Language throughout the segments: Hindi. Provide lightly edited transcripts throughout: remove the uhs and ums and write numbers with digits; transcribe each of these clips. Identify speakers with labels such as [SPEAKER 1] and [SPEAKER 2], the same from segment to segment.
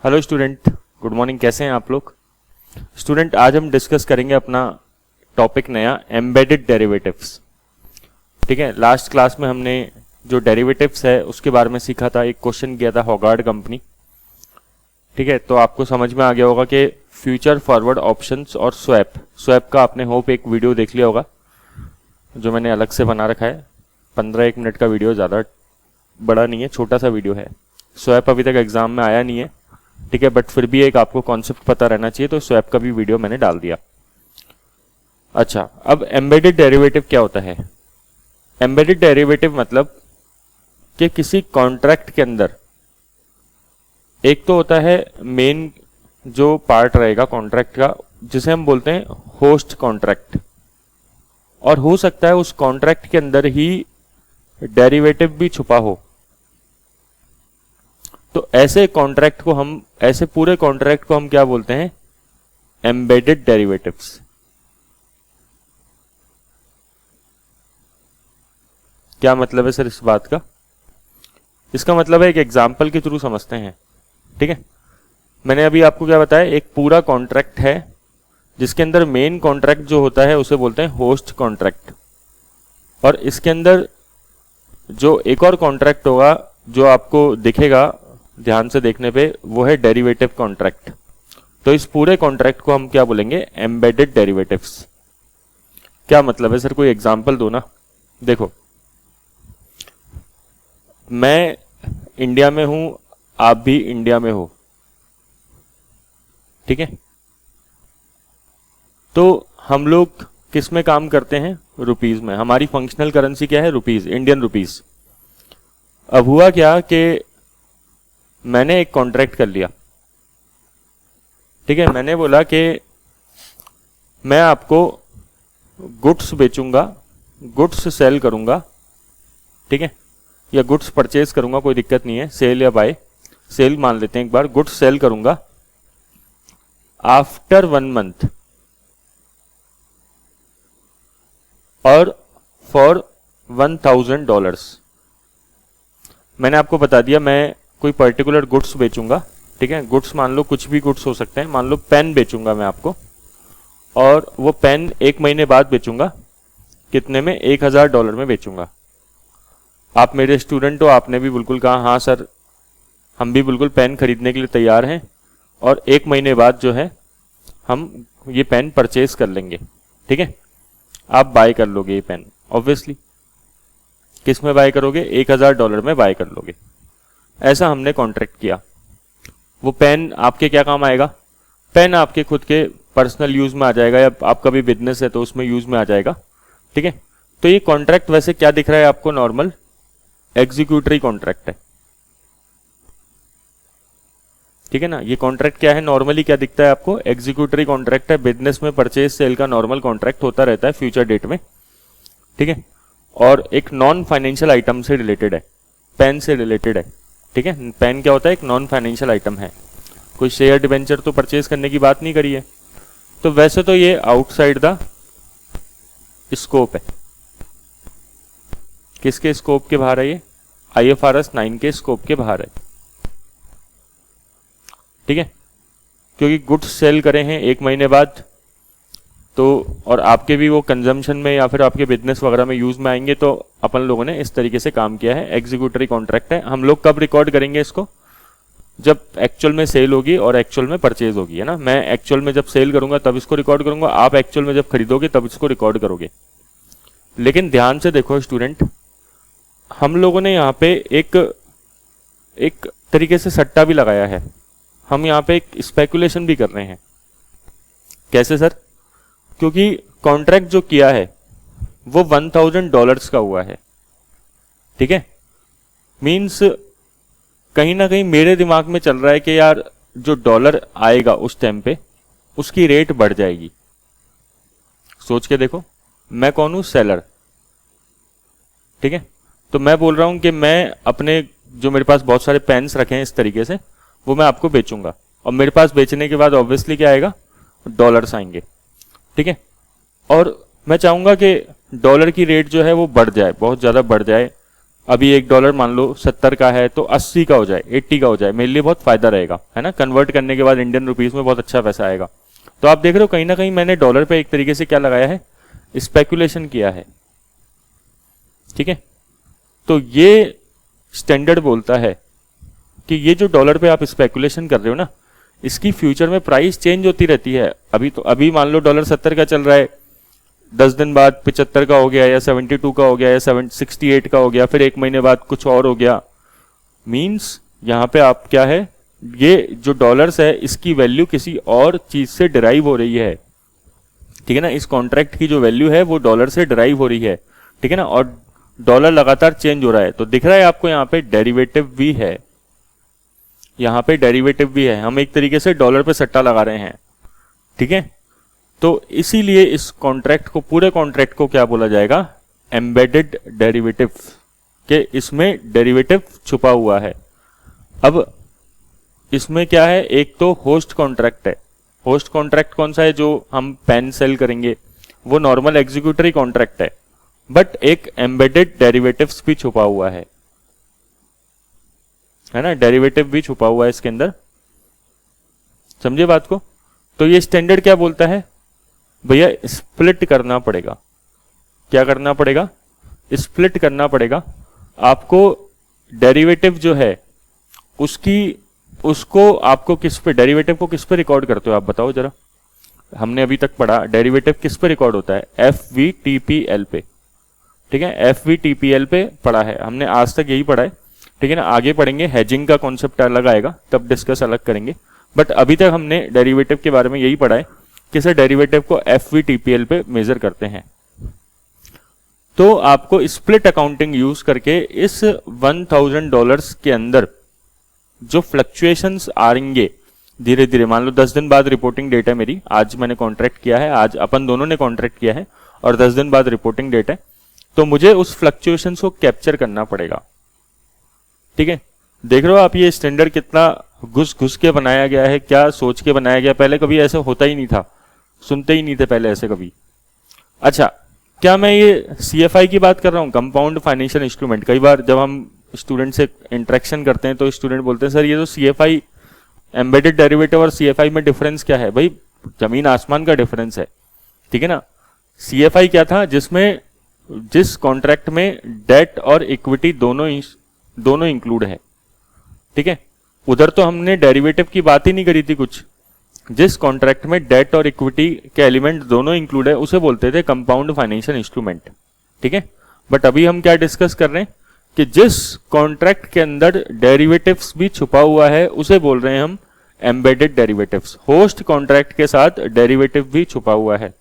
[SPEAKER 1] Hello student, good morning. कैसे हैं आप लोग? स्टूडेंट, आज हम डिस्कस करेंगे अपना टॉपिक नया एम्बेडेड डेरिवेटिव्स। ठीक है, लास्ट क्लास में हमने जो डेरिवेटिव्स है उसके बारे में सीखा था। एक क्वेश्चन किया था हॉगार्ड कंपनी। ठीक है, तो आपको समझ में आ गया होगा कि फ्यूचर फॉरवर्ड ऑप्शंस और स्वैप का आपने होप एक वीडियो देख लिया होगा जो मैंने अलग से बना रखा है। 15-1 मिनट का वीडियो, ज़्यादा बड़ा नहीं है, छोटा सा वीडियो है। स्वैप अभी तक एग्जाम में आया नहीं है, ठीक है, बट फिर भी एक आपको कॉन्सेप्ट पता रहना चाहिए, तो स्वैप का भी वीडियो मैंने डाल दिया। अच्छा, अब एम्बेडेड डेरिवेटिव क्या होता है? एम्बेडेड डेरिवेटिव मतलब कि किसी कॉन्ट्रैक्ट के अंदर एक तो होता है मेन जो पार्ट रहेगा कॉन्ट्रैक्ट का, जिसे हम बोलते हैं होस्ट कॉन्ट्रैक्ट, और हो सकता है उस कॉन्ट्रैक्ट के अंदर ही डेरिवेटिव भी छुपा हो। तो ऐसे कॉन्ट्रैक्ट को हम, ऐसे पूरे कॉन्ट्रैक्ट को हम क्या बोलते हैं? Embedded derivatives. क्या मतलब है सर इस बात का? इसका मतलब है, एक एग्जांपल के थ्रू समझते हैं। ठीक है, मैंने अभी आपको क्या बताया, एक पूरा कॉन्ट्रैक्ट है जिसके अंदर मेन कॉन्ट्रैक्ट जो होता है उसे बोलते हैं होस्ट कॉन्ट्रैक्ट, और इसके अंदर जो एक और कॉन्ट्रैक्ट होगा जो आपको दिखेगा ध्यान से देखने पे, वो है डेरिवेटिव कॉन्ट्रैक्ट। तो इस पूरे कॉन्ट्रैक्ट को हम क्या बोलेंगे? Embedded derivatives. क्या मतलब है सर? कोई एग्जांपल दो ना। देखो, मैं इंडिया में हूं, आप भी इंडिया में हो, ठीक है, तो हम लोग किस में काम करते हैं? रुपीज में। हमारी फंक्शनल करेंसी क्या है? Rupees, Indian rupees. अब हुआ क्या कि मैंने एक कॉन्ट्रैक्ट कर लिया, ठीक है, मैंने बोला कि मैं आपको गुड्स बेचूंगा, गुड्स सेल करूंगा, ठीक है, या गुड्स परचेज करूंगा, कोई दिक्कत नहीं है, सेल या बाय, सेल मान लेते हैं एक बार, गुड्स सेल करूंगा आफ्टर 1 मंथ और फॉर $1000। मैंने आपको बता दिया मैं कोई पर्टिकुलर गुड्स बेचूंगा, ठीक है, गुड्स मान लो कुछ भी गुड्स हो सकते हैं, मान लो पेन बेचूंगा मैं आपको, और वो पेन 1 महीने बाद बेचूंगा। कितने में? $1000 में बेचूंगा। आप मेरे स्टूडेंट हो, आपने भी बिल्कुल कहा हाँ सर, हम भी बिल्कुल पेन खरीदने के लिए तैयार हैं, और 1 महीने बाद जो है हम ये पेन परचेज कर लेंगे। ठीक है, आप बाय कर लोगे ये पेन, ऑब्वियसली। किस में बाय करोगे? $1000 में बाय कर लोगे। ऐसा हमने कॉन्ट्रैक्ट किया। वो पेन आपके क्या काम आएगा? पेन आपके खुद के पर्सनल यूज में आ जाएगा, या आपका भी बिजनेस है तो उसमें यूज में आ जाएगा। ठीक है, तो ये कॉन्ट्रैक्ट वैसे क्या दिख रहा है आपको? नॉर्मल एग्जीक्यूटरी कॉन्ट्रैक्ट है, ठीक है ना। ये कॉन्ट्रैक्ट क्या है? नॉर्मली क्या दिखता है आपको? एग्जीक्यूटरी कॉन्ट्रैक्ट है। बिजनेस में परचेज सेल का नॉर्मल कॉन्ट्रैक्ट होता रहता है फ्यूचर डेट में, ठीक है, और एक नॉन फाइनेंशियल आइटम से रिलेटेड है, पेन से रिलेटेड है। ठीक है, पेन क्या होता है? एक नॉन फाइनेंशियल आइटम है। कोई शेयर डिवेंचर तो परचेज करने की बात नहीं करी है। तो वैसे तो ये आउटसाइड द स्कोप है। किसके स्कोप के बाहर है? ये IFRS 9 के स्कोप के बाहर है, ठीक है, क्योंकि गुड्स सेल करे हैं 1 महीने बाद, तो और आपके भी वो कंजम्पशन में या फिर आपके बिजनेस वगैरह में यूज में आएंगे, तो अपन लोगों ने इस तरीके से काम किया है। एग्जीक्यूटरी कॉन्ट्रैक्ट है। हम लोग कब रिकॉर्ड करेंगे इसको? जब एक्चुअल में सेल होगी और एक्चुअल में परचेज होगी, है ना। मैं एक्चुअल में जब सेल करूंगा तब इसको रिकॉर्ड करूंगा, आप एक्चुअल में जब खरीदोगे तब इसको रिकॉर्ड करोगे। लेकिन ध्यान से देखो स्टूडेंट, हम लोगों ने यहाँ पे एक तरीके से सट्टा भी लगाया है। हम यहाँ पे एक स्पेकुलेशन भी कर रहे हैं। कैसे सर? क्योंकि कॉन्ट्रैक्ट जो किया है वो $1000 का हुआ है, ठीक है। मींस कहीं ना कहीं मेरे दिमाग में चल रहा है कि यार जो डॉलर आएगा उस टाइम पे उसकी रेट बढ़ जाएगी। सोच के देखो, मैं कौन हूं? सेलर, ठीक है। तो मैं बोल रहा हूं कि मैं अपने, जो मेरे पास बहुत सारे पेन्स रखे हैं इस तरीके से, वो मैं आपको बेचूंगा, और मेरे पास बेचने के बाद ऑब्वियसली क्या आएगा? डॉलर्स आएंगे, ठीक है। और मैं चाहूंगा कि डॉलर की रेट जो है वो बढ़ जाए, बहुत ज्यादा बढ़ जाए, अभी $1 मान लो 70 का है तो 80 का हो जाए, 80 का हो जाए, मेरे लिए बहुत फायदा रहेगा, है ना। कन्वर्ट करने के बाद इंडियन रुपीस में बहुत अच्छा पैसा आएगा। तो आप देख रहे हो कहीं ना कहीं मैंने डॉलर पे एक तरीके से क्या लगाया है, स्पेकुलेशन किया है, ठीक है। तो ये स्टैंडर्ड बोलता है कि ये जो डॉलर पे आप स्पेकुलेशन कर रहे हो ना, इसकी फ्यूचर में प्राइस चेंज होती रहती है। अभी मान लो डॉलर 70 का चल रहा है, 10 दिन बाद 75 का हो गया, या 72 का हो गया, या 68 का हो गया, फिर एक महीने बाद कुछ और हो गया। मींस यहाँ पे आप क्या है, ये जो डॉलर्स है इसकी वैल्यू किसी और चीज से डिराइव हो रही है, ठीक है ना। इस कॉन्ट्रैक्ट की जो वैल्यू है वो डॉलर से डिराइव हो रही है, ठीक है ना। और डॉलर लगातार चेंज हो रहा है, तो दिख रहा है आपको यहाँ पे डेरिवेटिव भी है, यहाँ पे डेरिवेटिव भी है। हम एक तरीके से डॉलर पे सट्टा लगा रहे हैं, ठीक है। तो इसीलिए इस कॉन्ट्रैक्ट को, पूरे कॉन्ट्रैक्ट को क्या बोला जाएगा, एम्बेडेड डेरिवेटिव, के इसमें डेरिवेटिव छुपा हुआ है। अब इसमें क्या है, एक तो होस्ट कॉन्ट्रैक्ट है। होस्ट कॉन्ट्रैक्ट कौन सा है, जो हम पेन सेल करेंगे, वो नॉर्मल एग्जीक्यूटरी कॉन्ट्रैक्ट है, बट एक एम्बेडेड डेरिवेटिव्स भी छुपा हुआ है ना। डेरिवेटिव भी छुपा हुआ है इसके अंदर, समझे बात को। तो ये स्टैंडर्ड क्या बोलता है भैया, स्प्लिट करना पड़ेगा। क्या करना पड़ेगा, स्प्लिट करना पड़ेगा आपको। डेरिवेटिव जो है उसको आपको किस पे, डेरिवेटिव को किस पे रिकॉर्ड करते हो आप बताओ जरा। हमने अभी तक पढ़ा डेरिवेटिव किस पे रिकॉर्ड होता है, FVTPL पे, ठीक है। FVTPL पे पढ़ा है हमने, आज तक यही पढ़ा है, ठीक है ना। आगे पढ़ेंगे, हेजिंग का कॉन्सेप्ट अलग आएगा, तब डिस्कस अलग करेंगे। बट अभी तक हमने डेरिवेटिव के बारे में यही पढ़ा है कि सर डेरिवेटिव को FVTPL पे मेजर करते हैं। तो आपको स्प्लिट अकाउंटिंग यूज करके इस $1000 के अंदर जो फ्लक्चुएशंस आएंगे धीरे धीरे, मान लो 10 दिन बाद रिपोर्टिंग डेट है मेरी, आज मैंने कॉन्ट्रैक्ट किया है, आज अपन दोनों ने कॉन्ट्रैक्ट किया है और 10 दिन बाद रिपोर्टिंग डेट है, तो मुझे उस फ्लक्चुएशंस को कैप्चर करना पड़ेगा, ठीक है। देख रहे हो आप ये स्टैंडर्ड कितना घुस घुस के बनाया गया है, क्या सोच के बनाया गया। पहले कभी ऐसा होता ही नहीं था, सुनते ही नहीं थे पहले ऐसे कभी। अच्छा, क्या मैं ये CFI की बात कर रहा हूँ, कंपाउंड फाइनेंशियल इंस्ट्रूमेंट। कई बार जब हम स्टूडेंट से इंटरेक्शन करते हैं तो स्टूडेंट बोलते हैं सर ये तो CFI एम्बेडेड डेरिवेटिव और CFI में डिफरेंस क्या है। भाई जमीन आसमान का डिफरेंस है, ठीक है ना। CFI क्या था, जिस कॉन्ट्रैक्ट में डेट और इक्विटी दोनों इंक्लूड है, ठीक है। उधर तो हमने डेरिवेटिव की बात ही नहीं करी थी कुछ। जिस कॉन्ट्रैक्ट में डेट और इक्विटी के एलिमेंट दोनों इंक्लूड है उसे बोलते थे कंपाउंड फाइनेंशियल इंस्ट्रूमेंट, ठीक है। बट अभी हम क्या डिस्कस कर रहे हैं कि जिस कॉन्ट्रैक्ट के अंदर डेरिवेटिव्स भी छुपा हुआ है उसे बोल रहे हैं हम एम्बेडेड डेरिवेटिव्स। होस्ट कॉन्ट्रैक्ट के साथ डेरिवेटिव भी छुपा हुआ है,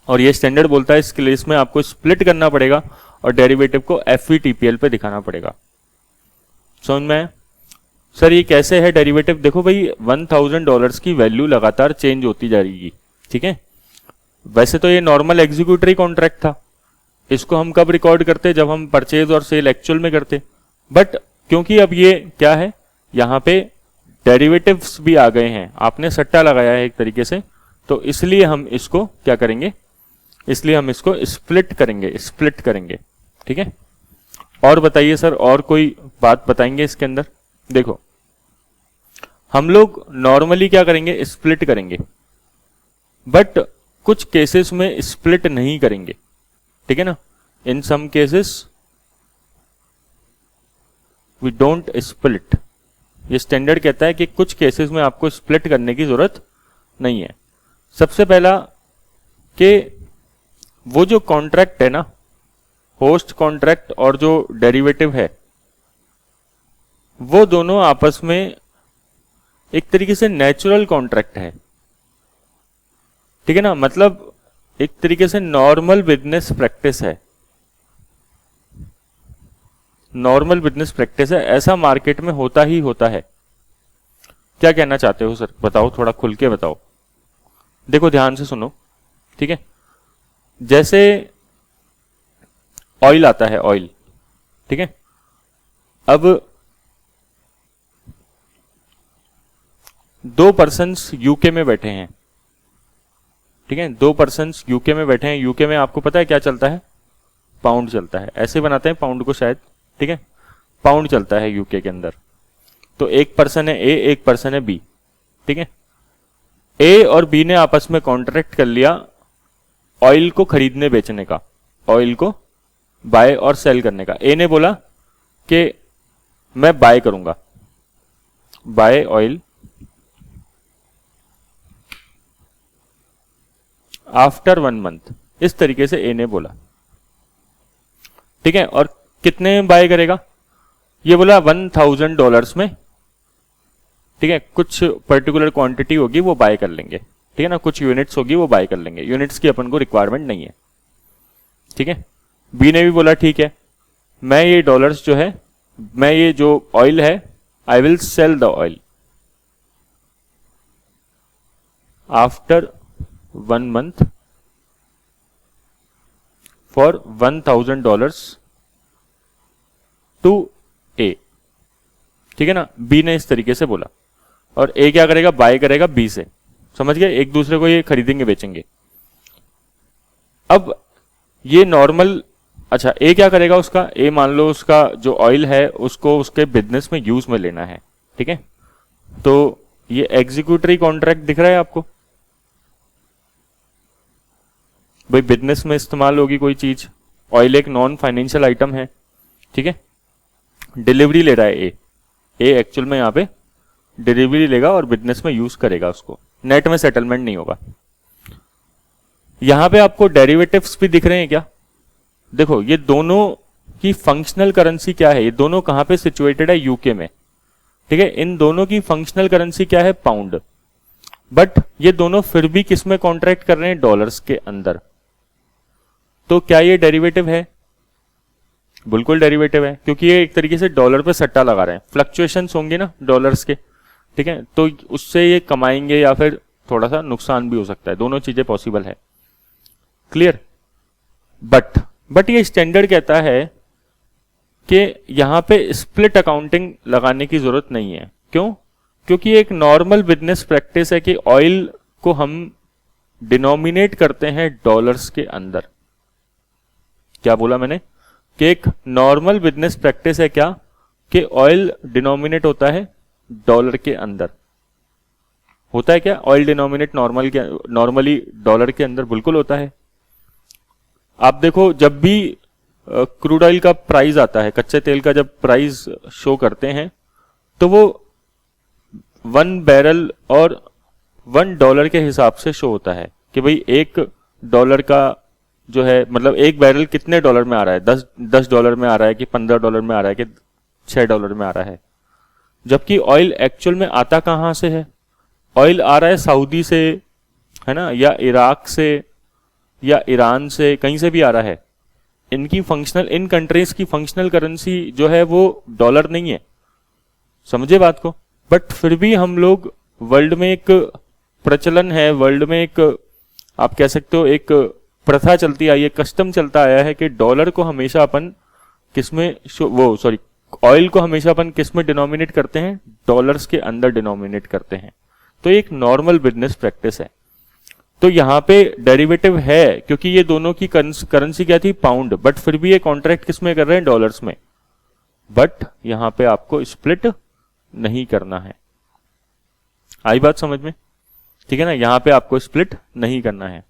[SPEAKER 1] और ये स्टैंडर्ड बोलता है इसके लिए इसमें आपको स्प्लिट करना पड़ेगा और डेरिवेटिव को FVTPL पे दिखाना पड़ेगा। समझ में सर ये कैसे है डेरिवेटिव। देखो भाई $1000 की वैल्यू लगातार चेंज होती जा रही है, ठीक है। वैसे तो ये नॉर्मल एग्जीक्यूटरी कॉन्ट्रैक्ट था, इसको हम कब रिकॉर्ड करते, जब हम परचेज और सेल एक्चुअल में करते। बट क्योंकि अब ये क्या है, यहाँ पे डेरिवेटिव्स भी आ गए हैं, आपने सट्टा लगाया है एक तरीके से, तो इसलिए हम इसको क्या करेंगे, इसलिए हम इसको स्प्लिट करेंगे, ठीक है। और बताइए सर, और कोई बात बताएंगे इसके अंदर। देखो हम लोग नॉर्मली क्या करेंगे, स्प्लिट करेंगे, बट कुछ केसेस में स्प्लिट नहीं करेंगे, ठीक है ना। In some cases we don't split. ये स्टैंडर्ड कहता है कि कुछ केसेस में आपको स्प्लिट करने की जरूरत नहीं है। सबसे पहला कि वो जो कॉन्ट्रैक्ट है ना, होस्ट कॉन्ट्रैक्ट और जो डेरिवेटिव है, वो दोनों आपस में एक तरीके से नेचुरल कॉन्ट्रैक्ट है, ठीक है ना। मतलब एक तरीके से नॉर्मल बिजनेस प्रैक्टिस है, नॉर्मल बिजनेस प्रैक्टिस है, ऐसा मार्केट में होता ही होता है। क्या कहना चाहते हो सर, बताओ, थोड़ा खुल के बताओ। देखो ध्यान से सुनो, ठीक है। जैसे ऑयल आता है, ऑयल, ठीक है। अब 2 पर्सन्स यूके में बैठे हैं, ठीक है। 2 पर्सन्स यूके में बैठे हैं। यूके में आपको पता है क्या चलता है, पाउंड चलता है। ऐसे बनाते हैं पाउंड को शायद, ठीक है, पाउंड चलता है यूके के अंदर। तो एक पर्सन है ए, एक पर्सन है बी, ठीक है। ए और बी ने आपस में कॉन्ट्रैक्ट कर लिया ऑयल को खरीदने बेचने का, ऑयल को बाय और सेल करने का। ए ने बोला कि मैं बाय करूंगा, बाय ऑयल आफ्टर 1 मंथ, इस तरीके से ए ने बोला, ठीक है। और कितने बाय करेगा, ये बोला $1000 में, ठीक है। कुछ पर्टिकुलर क्वांटिटी होगी वो बाय कर लेंगे, ठीक है ना, कुछ यूनिट्स होगी वो बाय कर लेंगे, यूनिट्स की अपन को रिक्वायरमेंट नहीं है, ठीक है। बी ने भी बोला ठीक है, मैं ये डॉलर्स जो है, मैं ये जो ऑयल है, I will sell the oil after 1 month for $1000 to a, ठीक है ना। बी ने इस तरीके से बोला, और ए क्या करेगा, बाय करेगा बी से, समझ गए, एक दूसरे को ये खरीदेंगे बेचेंगे। अब ये नॉर्मल, अच्छा ए क्या करेगा, उसका ए मान लो उसका जो ऑयल है उसको उसके बिजनेस में यूज में लेना है, ठीक है। तो ये एग्जीक्यूटरी कॉन्ट्रैक्ट दिख रहा है आपको, भाई बिजनेस में इस्तेमाल होगी कोई चीज, ऑयल एक नॉन फाइनेंशियल आइटम है, ठीक है। डिलीवरी ले रहा है ए एक्चुअल में यहाँ पे डिलीवरी लेगा और बिजनेस में यूज करेगा उसको, नेट में सेटलमेंट नहीं होगा। यहां पे आपको डेरिवेटिव्स भी दिख रहे हैं क्या, देखो ये दोनों की फंक्शनल करेंसी क्या है, ये दोनों कहां पे सिचुएटेड है, यूके में, ठीक है। इन दोनों की फंक्शनल करेंसी क्या है, पाउंड, बट ये दोनों फिर भी किस में कॉन्ट्रैक्ट कर रहे हैं, डॉलर्स के अंदर। तो क्या ये डेरिवेटिव है, बिल्कुल डेरिवेटिव है, क्योंकि ये एक तरीके से डॉलर पे सट्टा लगा रहे हैं, फ्लक्चुएशंस होंगे ना डॉलर्स के, ठीक है, तो उससे ये कमाएंगे या फिर थोड़ा सा नुकसान भी हो सकता है, दोनों चीजें पॉसिबल है, क्लियर। बट ये स्टैंडर्ड कहता है कि यहां पे स्प्लिट अकाउंटिंग लगाने की जरूरत नहीं है, क्यों, क्योंकि एक नॉर्मल बिजनेस प्रैक्टिस है कि ऑयल को हम डिनोमिनेट करते हैं डॉलर्स के अंदर। क्या बोला मैंने, कि एक नॉर्मल बिजनेस प्रैक्टिस है क्या, कि ऑयल डिनोमिनेट होता है डॉलर के अंदर, होता है क्या, ऑयल डिनोमिनेट नॉर्मली डॉलर के अंदर, बिल्कुल होता है। आप देखो जब भी क्रूड ऑयल का प्राइस आता है, कच्चे तेल का जब प्राइस शो करते हैं, तो वो 1 बैरल और $1 के हिसाब से शो होता है, कि भाई $1 का जो है, मतलब 1 बैरल कितने डॉलर में आ रहा है, $10 में आ रहा है कि $15 में आ रहा है कि $6 में आ रहा है। जबकि ऑयल एक्चुअल में आता कहां से है, ऑयल आ रहा है सऊदी से, है ना, या इराक से या ईरान से, कहीं से भी आ रहा है। इनकी फंक्शनल, इन कंट्रीज की फंक्शनल करेंसी जो है वो डॉलर नहीं है, समझे बात को। बट फिर भी हम लोग वर्ल्ड में एक प्रचलन है, वर्ल्ड में एक आप कह सकते हो एक प्रथा चलती आई है, कस्टम चलता आया है कि डॉलर को हमेशा अपन किसमें, ऑयल को हमेशा अपन किसमें डिनोमिनेट करते हैं, डॉलर्स के अंदर डिनोमिनेट करते हैं। तो एक नॉर्मल बिजनेस प्रैक्टिस है। तो यहां पे डेरिवेटिव है, क्योंकि ये दोनों की करेंसी क्या थी, पाउंड, बट फिर भी ये कॉन्ट्रैक्ट किसमें कर रहे हैं, डॉलर्स में। बट यहां पे आपको स्प्लिट नहीं करना है, आई बात समझ में, ठीक है ना, यहां पे आपको स्प्लिट नहीं करना है।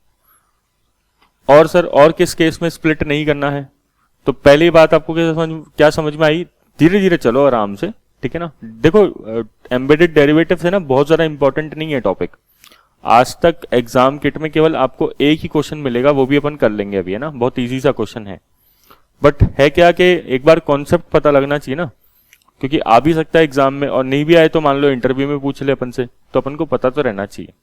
[SPEAKER 1] और सर और किस केस में स्प्लिट नहीं करना है, तो पहली बात आपको क्या समझ में आई, धीरे धीरे चलो आराम से, ठीक है ना। देखो एम्बेडेड डेरिवेटिव है ना, बहुत ज्यादा इंपॉर्टेंट नहीं है टॉपिक। आज तक एग्जाम किट में केवल आपको एक ही क्वेश्चन मिलेगा, वो भी अपन कर लेंगे अभी, है ना, बहुत इजी सा क्वेश्चन है। बट है क्या कि एक बार कॉन्सेप्ट पता लगना चाहिए ना, क्योंकि आ भी सकता है एग्जाम में, और नहीं भी आए तो मान लो इंटरव्यू में पूछ ले अपन से, तो अपन को पता तो रहना चाहिए।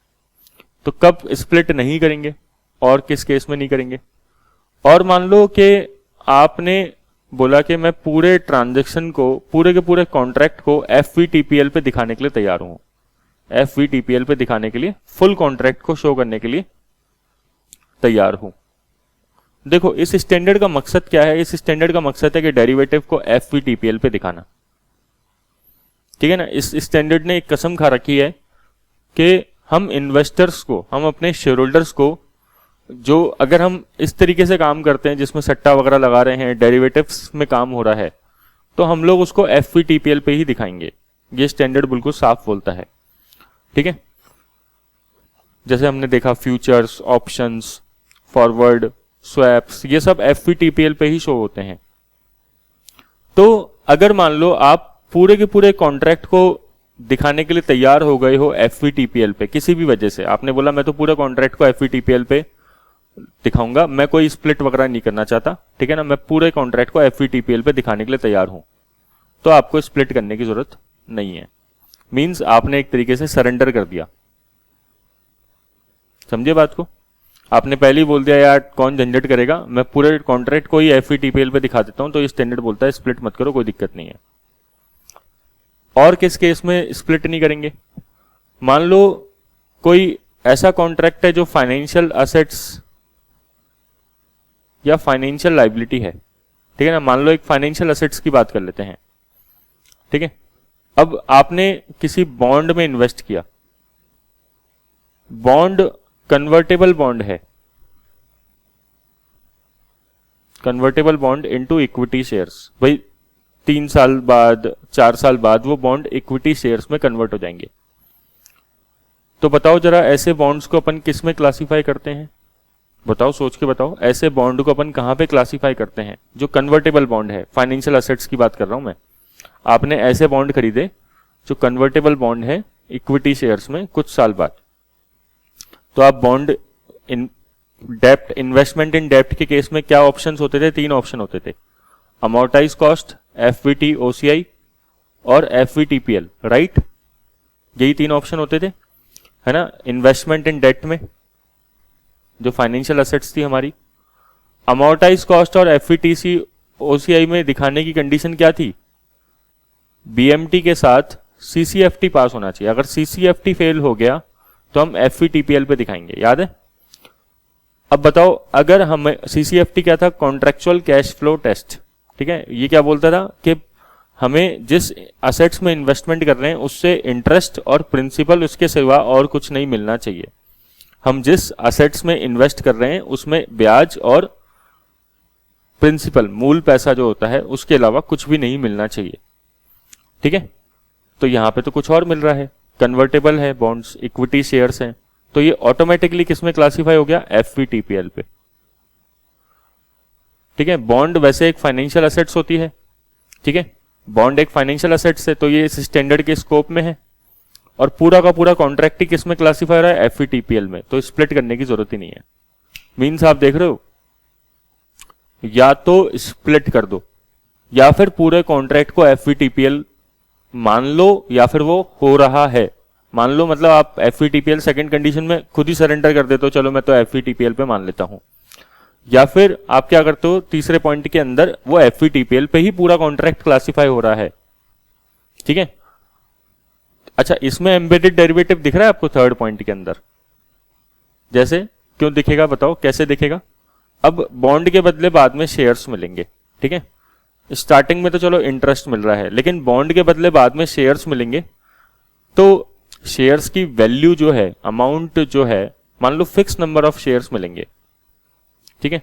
[SPEAKER 1] तो कब स्प्लिट नहीं करेंगे और किस केस में नहीं करेंगे। और मान लो कि आपने बोला कि मैं पूरे ट्रांजैक्शन को, पूरे के पूरे कॉन्ट्रैक्ट को FVTPL पे दिखाने के लिए तैयार हूं, FVTPL पे दिखाने के लिए, फुल कॉन्ट्रैक्ट को शो करने के लिए तैयार हूं। देखो इस स्टैंडर्ड का मकसद क्या है, इस स्टैंडर्ड का मकसद है कि डेरिवेटिव को FVTPL पे दिखाना, ठीक है ना। इस स्टैंडर्ड ने एक कसम खा रखी है कि हम इन्वेस्टर्स को, हम अपने शेयर होल्डर्स को, जो अगर हम इस तरीके से काम करते हैं जिसमें सट्टा वगैरह लगा रहे हैं, डेरिवेटिव्स में काम हो रहा है, तो हम लोग उसको FVTPL पे ही दिखाएंगे। ये स्टैंडर्ड बिल्कुल साफ बोलता है, ठीक है। जैसे हमने देखा फ्यूचर्स, ऑप्शंस, फॉरवर्ड, स्वैप्स, ये सब FVTPL पे ही शो होते हैं। तो अगर मान लो आप पूरे के पूरे कॉन्ट्रैक्ट को दिखाने के लिए तैयार हो गए हो FVTPL पे, किसी भी वजह से आपने बोला मैं तो पूरे कॉन्ट्रैक्ट को FVTPL पे दिखाऊंगा, मैं कोई स्प्लिट वगैरह नहीं करना चाहता, ठीक है ना, मैं पूरे कॉन्ट्रैक्ट को FVTPL पे दिखाने के लिए तैयार हूं, तो आपको स्प्लिट करने की जरूरत नहीं है। मींस आपने एक तरीके से सरेंडर कर दिया। समझे बात को? आपने पहले ही बोल दिया यार कौन झंझट करेगा, मैं पूरे कॉन्ट्रैक्ट को ही FVTPL पे दिखा देता हूं, तो ये स्टैंडर्ड बोलता है स्प्लिट मत करो, कोई दिक्कत नहीं है। और किस केस में स्प्लिट नहीं करेंगे? मान लो कोई ऐसा कॉन्ट्रैक्ट है जो फाइनेंशियल असेट्स या फाइनेंशियल लाइबिलिटी है, ठीक है ना। मान लो एक फाइनेंशियल असेट्स की बात कर लेते हैं, ठीक है। अब आपने किसी बॉन्ड में इन्वेस्ट किया, बॉन्ड कन्वर्टेबल बॉन्ड है, convertible bond into equity shares. भाई 3 साल बाद, 4 साल बाद वो बॉन्ड इक्विटी शेयर्स में कन्वर्ट हो जाएंगे। तो बताओ जरा, ऐसे बॉन्ड्स को अपन किस में क्लासिफाई करते हैं? बताओ, सोच के बताओ, ऐसे बॉन्ड को अपन कहां पे क्लासिफाई करते हैं? जो कन्वर्टेबल बॉन्ड है, फाइनेंशियल असेट्स की बात कर रहा हूं मैं। आपने ऐसे बॉन्ड खरीदे जो कन्वर्टेबल बॉन्ड है इक्विटी शेयर्स में कुछ साल बाद, तो आप बॉन्ड इन डेप्ट, इन्वेस्टमेंट इन डेप्ट के केस में क्या ऑप्शंस होते थे? 3 ऑप्शन होते थे, अमोर्टाइज कॉस्ट, FVT OCI और FVTPL, राइट? यही 3 ऑप्शन होते थे, है ना। इन्वेस्टमेंट इन डेट में जो फाइनेंशियल असेट्स थी हमारी, अमोर्टाइज कॉस्ट और FVTC OCI में दिखाने की कंडीशन क्या थी? BMT के साथ CCFT पास होना चाहिए। अगर CCFT फेल हो गया तो हम FVTPL पे दिखाएंगे, याद है? अब बताओ, अगर हम CCFT क्या था? कॉन्ट्रेक्चुअल कैश फ्लो टेस्ट, ठीक है। ये क्या बोलता था कि हमें जिस असेट्स में इन्वेस्टमेंट कर रहे हैं उससे इंटरेस्ट और प्रिंसिपल उसके सिवा और कुछ नहीं मिलना चाहिए। हम जिस असेट्स में इन्वेस्ट कर रहे हैं उसमें ब्याज और प्रिंसिपल, मूल पैसा जो होता है, उसके अलावा कुछ भी नहीं मिलना चाहिए, ठीक है। तो यहां पे तो कुछ और मिल रहा है, कन्वर्टेबल है बॉन्ड्स, इक्विटी शेयर्स हैं, तो ये ऑटोमेटिकली किसमें क्लासिफाई हो गया? FVTPL पे, ठीक है। बॉन्ड वैसे एक फाइनेंशियल असेट्स होती है, ठीक है, बॉन्ड एक फाइनेंशियल असेट्स है, तो ये इस स्टैंडर्ड के स्कोप में है। और पूरा का पूरा कॉन्ट्रैक्ट ही किसमें क्लासिफाई हो रहा है? FVTPL में, तो स्प्लिट करने की जरूरत ही नहीं है। मीन्स आप देख रहे हो, या तो स्प्लिट कर दो या फिर पूरे कॉन्ट्रैक्ट को FVTPL मान लो, या फिर वो हो रहा है। मान लो मतलब आप FVTPL सेकंड कंडीशन में खुद ही सरेंडर कर देते हो, चलो मैं तो FVTPL पे मान लेता हूं, या फिर आप क्या करते हो, तीसरे पॉइंट के अंदर वो FVTPL पे ही पूरा कॉन्ट्रैक्ट क्लासिफाई हो रहा है, ठीक है। अच्छा, इसमें एम्बेडेड डेरिवेटिव दिख रहा है आपको थर्ड पॉइंट के अंदर? जैसे क्यों दिखेगा, बताओ कैसे दिखेगा? अब बॉन्ड के बदले बाद में शेयर्स मिलेंगे, ठीक है। स्टार्टिंग में तो चलो इंटरेस्ट मिल रहा है, लेकिन बॉन्ड के बदले बाद में शेयर्स मिलेंगे, तो शेयर्स की वैल्यू जो है, अमाउंट जो है, मान लो फिक्स नंबर ऑफ शेयर्स मिलेंगे, ठीक है।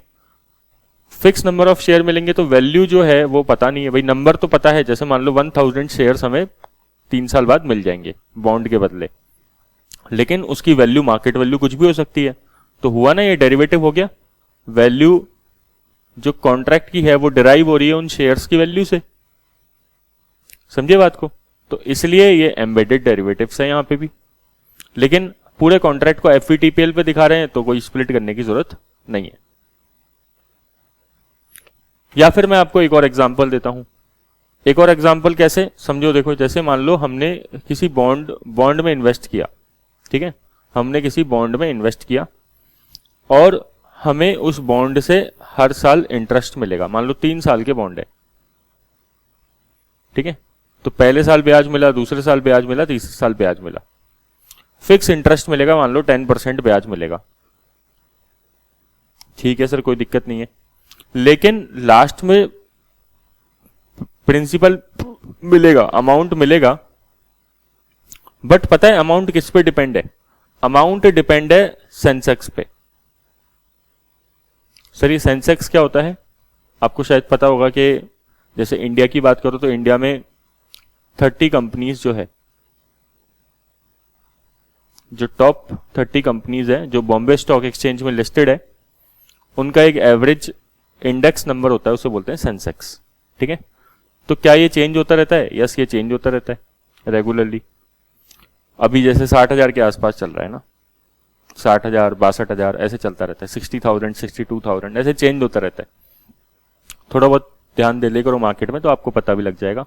[SPEAKER 1] फिक्स नंबर ऑफ शेयर मिलेंगे तो वैल्यू जो है वो पता नहीं है। भाई नंबर तो पता है, जैसे मान लो 1000 शेयर्स हमें 3 साल बाद मिल जाएंगे बॉन्ड के बदले, लेकिन उसकी वैल्यू, मार्केट वैल्यू कुछ भी हो सकती है। तो हुआ ना, ये डेरिवेटिव हो गया। वैल्यू जो कॉन्ट्रैक्ट की है वो डिराइव हो रही है उन शेयर्स की वैल्यू से। समझे बात को? तो इसलिए ये एम्बेडेड डेरिवेटिव्स है यहां पे भी, लेकिन पूरे कॉन्ट्रैक्ट को FVTPL पे दिखा रहे हैं तो कोई स्प्लिट करने की जरूरत नहीं है। या फिर मैं आपको एक और एग्जांपल देता हूं। एक और एग्जांपल कैसे समझो, देखो, जैसे मान लो हमने किसी बॉन्ड में इन्वेस्ट किया, ठीक है, हमने किसी बॉन्ड में इन्वेस्ट किया और हमें उस बॉन्ड से हर साल इंटरेस्ट मिलेगा। मान लो 3 साल के बॉन्ड है, ठीक है, तो पहले साल ब्याज मिला, दूसरे साल ब्याज मिला, तीसरे साल ब्याज मिला, फिक्स इंटरेस्ट मिलेगा, मान लो 10% ब्याज मिलेगा, ठीक है सर, कोई दिक्कत नहीं है। लेकिन लास्ट में प्रिंसिपल मिलेगा, अमाउंट मिलेगा, बट पता है अमाउंट किस पे डिपेंड है? अमाउंट डिपेंड है सेंसेक्स पे। सर ये सेंसेक्स क्या होता है? आपको शायद पता होगा कि जैसे इंडिया की बात करो तो इंडिया में 30 कंपनीज जो है, जो टॉप 30 कंपनीज है जो बॉम्बे स्टॉक एक्सचेंज में लिस्टेड है, उनका एक एवरेज इंडेक्स नंबर होता है, उसे बोलते हैं सेंसेक्स। ठीक है, तो क्या ये चेंज होता रहता है? यस, ये चेंज होता रहता है रेगुलरली। अभी जैसे 60,000 के आसपास चल रहा है ना, 60,000, 62,000 ऐसे चलता रहता है, 60,000, 62,000 ऐसे चेंज होता रहता है। थोड़ा बहुत ध्यान दे ले करो मार्केट में तो आपको पता भी लग जाएगा।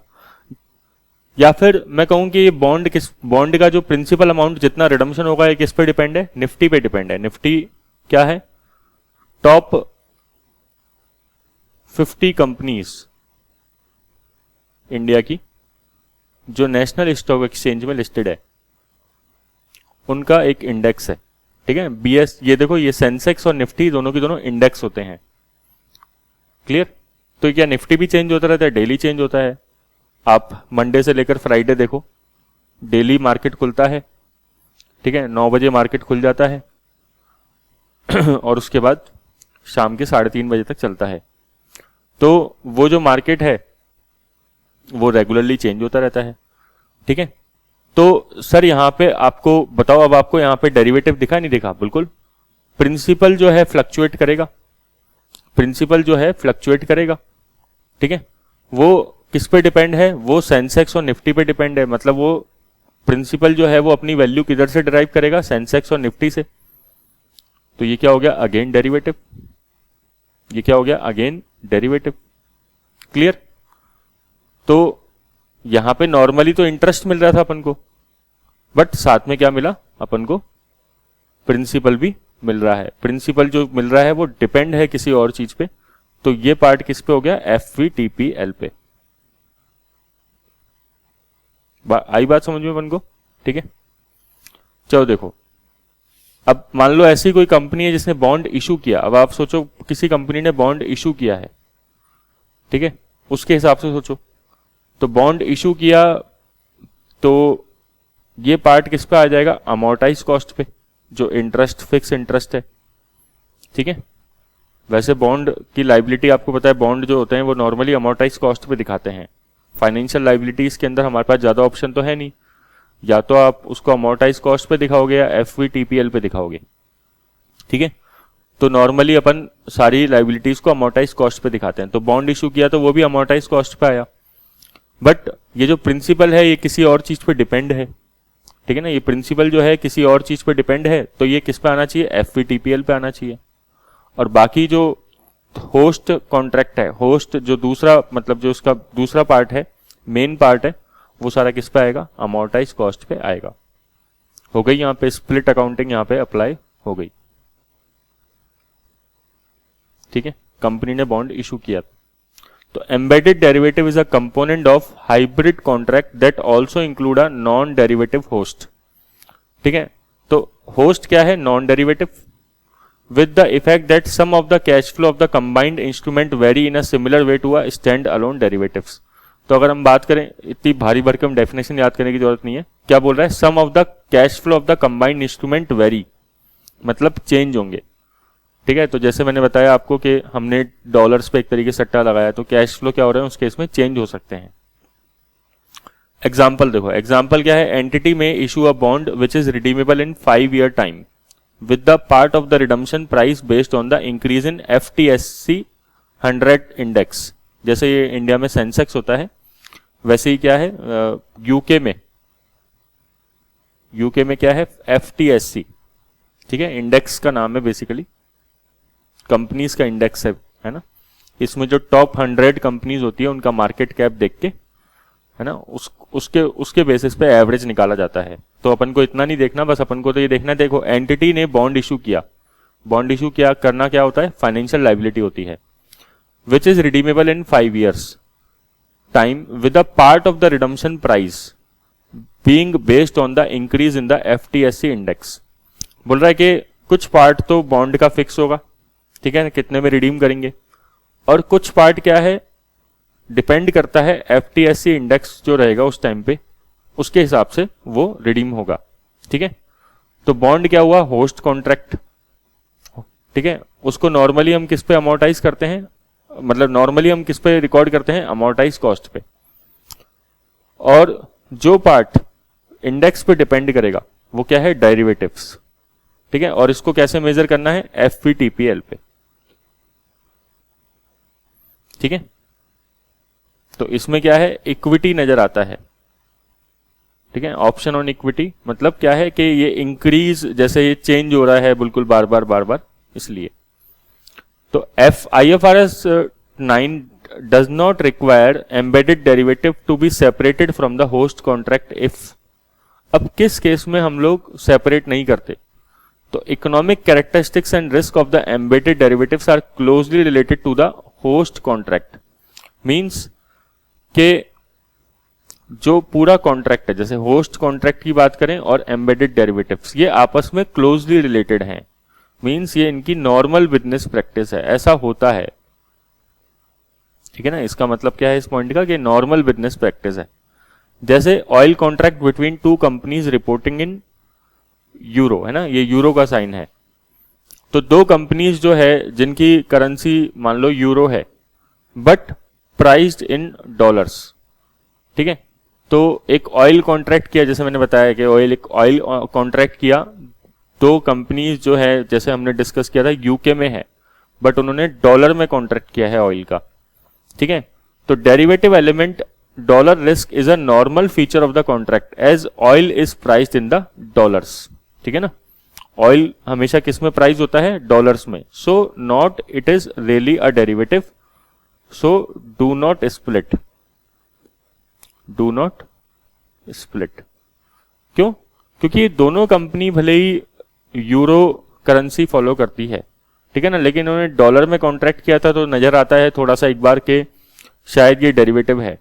[SPEAKER 1] या फिर मैं कहूं कि ये बॉन्ड का जो प्रिंसिपल अमाउंट जितना रिडम्पशन होगा ये किस पे डिपेंड है? निफ्टी पे डिपेंड है। निफ्टी क्या है? टॉप 50 कंपनीज इंडिया की जो नेशनल स्टॉक एक्सचेंज में लिस्टेड है, उनका एक इंडेक्स है। ठीक है, बीएस, ये देखो, ये सेंसेक्स और निफ्टी दोनों की दोनों इंडेक्स होते हैं। क्लियर? तो क्या निफ्टी भी चेंज होता रहता है? डेली चेंज होता है। आप मंडे से लेकर फ्राइडे देखो, डेली मार्केट खुलता है। ठीक है, 9 बजे मार्केट खुल जाता है और उसके बाद शाम के 3:30 बजे तक चलता है। तो वो जो मार्केट है वो रेगुलरली चेंज होता रहता है। ठीक है, तो सर यहां पे आपको बताओ, अब आपको यहां पे डेरिवेटिव दिखा नहीं दिखा? बिल्कुल, प्रिंसिपल जो है फ्लक्चुएट करेगा, प्रिंसिपल जो है फ्लक्चुएट करेगा। ठीक है, वो किस पे डिपेंड है? वो सेंसेक्स और निफ्टी पे डिपेंड है। मतलब वो प्रिंसिपल जो है वो अपनी वैल्यू किधर से डिराइव करेगा? सेंसेक्स और निफ्टी से। तो ये क्या हो गया? Again derivative. ये क्या हो गया? Again derivative. क्लियर? तो यहां पे नॉर्मली तो इंटरेस्ट मिल रहा था अपन को, बट साथ में क्या मिला अपन को? प्रिंसिपल भी मिल रहा है। प्रिंसिपल जो मिल रहा है वो डिपेंड है किसी और चीज पे। तो ये पार्ट किस पे हो गया? FVTPL पे। आई बात समझ में अपन को? ठीक है, चलो देखो, अब मान लो ऐसी कोई कंपनी है जिसने बॉन्ड इशू किया। अब आप सोचो किसी कंपनी ने बॉन्ड इशू किया है, ठीक है, उसके हिसाब से सोचो। तो बॉन्ड इशू किया तो ये पार्ट किस पे आ जाएगा? अमोर्टाइज कॉस्ट पे, जो इंटरेस्ट, फिक्स इंटरेस्ट है। ठीक है, वैसे बॉन्ड की लाइबिलिटी आपको पता है, बॉन्ड जो होते हैं वो नॉर्मली अमोर्टाइज कॉस्ट पे दिखाते हैं। फाइनेंशियल लाइबिलिटीज के अंदर हमारे पास ज्यादा ऑप्शन तो है नहीं, या तो आप उसको अमोर्टाइज कॉस्ट पे दिखाओगे या FVTPL पे दिखाओगे। ठीक है, तो नॉर्मली अपन सारी लाइबिलिटीज को अमोर्टाइज कॉस्ट पे दिखाते हैं। तो बॉन्ड इशू किया तो वो भी अमोर्टाइज कॉस्ट पे आया, बट ये जो प्रिंसिपल है ये किसी और चीज पे डिपेंड है। ठीक है ना, ये प्रिंसिपल जो है किसी और चीज पे डिपेंड है, तो ये किस पे आना चाहिए? FVTPL पे आना चाहिए। और बाकी जो होस्ट कॉन्ट्रैक्ट है, होस्ट जो दूसरा, मतलब जो उसका दूसरा पार्ट है, मेन पार्ट है, वो सारा किस पे आएगा? अमोर्टाइज कॉस्ट पे आएगा। हो गई यहां पे स्प्लिट अकाउंटिंग, यहां पे अप्लाई हो गई। ठीक है, कंपनी ने बॉन्ड इशू किया। तो embedded derivative is a component of hybrid contract that also include a non derivative host. ठीक है, तो होस्ट क्या है? Non derivative, with the effect that sum of the cash flow of the combined instrument vary in a similar way to a stand alone derivatives। तो अगर हम बात करें, इतनी भारी भरकम डेफिनेशन याद करने की जरूरत नहीं है। क्या बोल रहा है? Sum of the cash flow of the combined instrument vary, मतलब चेंज होंगे। ठीक है, तो जैसे मैंने बताया आपको कि हमने डॉलर्स पे एक तरीके से सट्टा लगाया, तो कैश फ्लो क्या हो रहा है उस केस में? चेंज हो सकते हैं। एग्जाम्पल देखो, एग्जाम्पल क्या है? एंटिटी में issue a bond which is redeemable in 5 year time with the part of the redemption price based on the increase in FTSE 100 index। जैसे ये इंडिया में सेंसेक्स होता है, वैसे ही क्या है यूके में क्या है? FTSE। ठीक है, इंडेक्स का नाम है, बेसिकली कंपनीज का इंडेक्स है ना। इसमें जो टॉप 100 कंपनीज होती है उनका मार्केट कैप देख के, है ना, उसके बेसिस पे एवरेज निकाला जाता है। तो अपन को इतना नहीं देखना, बस अपन को तो ये देखना है, देखो एंटिटी ने बॉन्ड इशू किया। बॉन्ड इशू किया करना क्या होता है? फाइनेंशियल लाइबिलिटी होती है, which is redeemable in 5 years time with a part of the redemption price being based on the increase in the FTSE index. बोल रहा है कि कुछ पार्ट तो बॉन्ड का फिक्स होगा, ठीक है, कितने में रिडीम करेंगे, और कुछ पार्ट क्या है? डिपेंड करता है FTSE इंडेक्स जो रहेगा उस टाइम पे, उसके हिसाब से वो रिडीम होगा। ठीक है, तो बॉन्ड क्या हुआ? Host contract. ठीक है, उसको नॉर्मली हम किस पे अमोर्टाइज करते हैं? मतलब नॉर्मली हम किस पे रिकॉर्ड करते हैं, अमोर्टाइज कॉस्ट पे, और जो पार्ट इंडेक्स पे डिपेंड करेगा वो क्या है, डेरिवेटिव्स। ठीक है, और इसको कैसे मेजर करना है, FVTPL पे। ठीक है, तो इसमें क्या है, इक्विटी नजर आता है। ठीक है, ऑप्शन ऑन इक्विटी मतलब क्या है कि ये इंक्रीज, जैसे ये चेंज हो रहा है बिल्कुल बार बार, इसलिए। तो IFRS 9 does not require embedded derivative to be separated from the host contract if। अब किस केस में हम लोग सेपरेट नहीं करते, तो economic characteristics and risk of the embedded derivatives are closely related to the host contract. Means के जो पूरा कॉन्ट्रैक्ट है, जैसे होस्ट कॉन्ट्रैक्ट की बात करें और एम्बेडेड डेरिवेटिव्स, ये आपस में क्लोजली रिलेटेड हैं। मींस ये इनकी नॉर्मल बिजनेस प्रैक्टिस है, ऐसा होता है। ठीक है ना, इसका मतलब क्या है इस पॉइंट का, कि नॉर्मल बिजनेस प्रैक्टिस है। जैसे oil contract between two companies reporting in euro, है ना, ये यूरो का साइन है। तो दो कंपनीज जो है जिनकी करेंसी मान लो यूरो है बट प्राइस्ड इन डॉलर्स। ठीक है, तो एक ऑयल कॉन्ट्रैक्ट किया, जैसे मैंने बताया कि ऑयल कॉन्ट्रैक्ट किया, दो कंपनीज जो है जैसे हमने डिस्कस किया था यूके में है बट उन्होंने डॉलर में कॉन्ट्रैक्ट किया है ऑयल का। ठीक है, तो derivative element dollar risk is a normal feature of the contract as oil is priced in the dollars. ठीक है ना, ऑयल हमेशा किस में प्राइस होता है, डॉलर्स में। So not it is really a derivative, so do not split, do not split. क्यों, क्योंकि दोनों कंपनी भले ही यूरो करेंसी फॉलो करती है, ठीक है ना, लेकिन उन्होंने डॉलर में कॉन्ट्रैक्ट किया था, तो नजर आता है थोड़ा सा एक बार के शायद ये डेरिवेटिव है,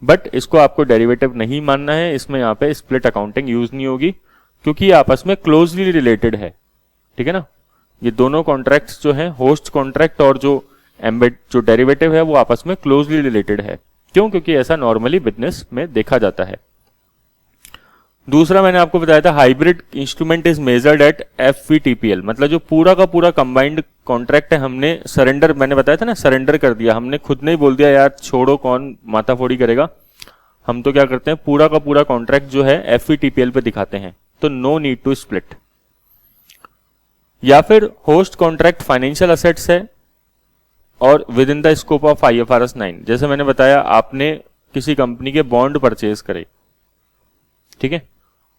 [SPEAKER 1] बट इसको आपको डेरिवेटिव नहीं मानना है। इसमें यहाँ पे स्प्लिट अकाउंटिंग यूज नहीं होगी क्योंकि ये आपस में क्लोजली रिलेटेड है। ठीक है ना, ये दोनों कॉन्ट्रैक्ट्स जो हैं, होस्ट कॉन्ट्रैक्ट और जो डेरिवेटिव है, वो आपस में क्लोजली रिलेटेड है। क्यों, क्योंकि ऐसा नॉर्मली बिजनेस में देखा जाता है। दूसरा मैंने आपको बताया था, hybrid instrument is measured at FVTPL, मतलब जो पूरा का पूरा कंबाइंड कॉन्ट्रैक्ट है, हमने सरेंडर, मैंने बताया था ना, सरेंडर कर दिया, हमने खुद नहीं बोल दिया यार छोड़ो कौन माथाफोड़ी करेगा, हम तो क्या करते हैं, पूरा का पूरा कॉन्ट्रैक्ट जो है FVTPL पे दिखाते हैं, तो नो नीड टू स्प्लिट। या फिर होस्ट कॉन्ट्रैक्ट फाइनेंशियल असेट्स है और with in the scope of IFRS 9, जैसे मैंने बताया आपने किसी कंपनी के बॉन्ड परचेज करे, ठीक है,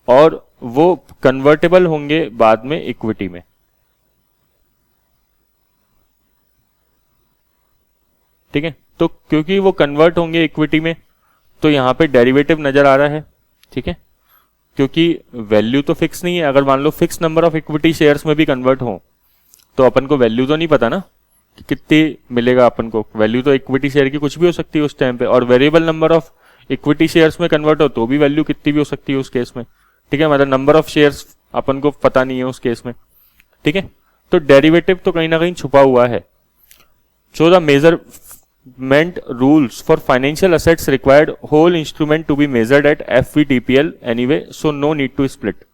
[SPEAKER 1] और वो कन्वर्टेबल होंगे बाद में इक्विटी में। ठीक है, तो क्योंकि वो कन्वर्ट होंगे इक्विटी में, तो यहां पे डेरिवेटिव नजर आ रहा है। ठीक है, क्योंकि वैल्यू तो फिक्स नहीं है। अगर मान लो fix number of equity shares में भी कन्वर्ट हो, तो अपन को वैल्यू तो नहीं पता ना कि कितनी मिलेगा अपन को। वैल्यू तो इक्विटी शेयर की कुछ भी हो सकती है उस टाइम पे, और variable number of equity shares में कन्वर्ट हो तो भी वैल्यू कितनी भी हो सकती है उस केस में। ठीक है, मतलब नंबर ऑफ शेयर्स अपन को पता नहीं है उस केस में। ठीक है, तो डेरिवेटिव तो कहीं ना कहीं छुपा हुआ है। So the measurement rules for financial assets required whole instrument to be measured at FVTPL anyway, so no need to split.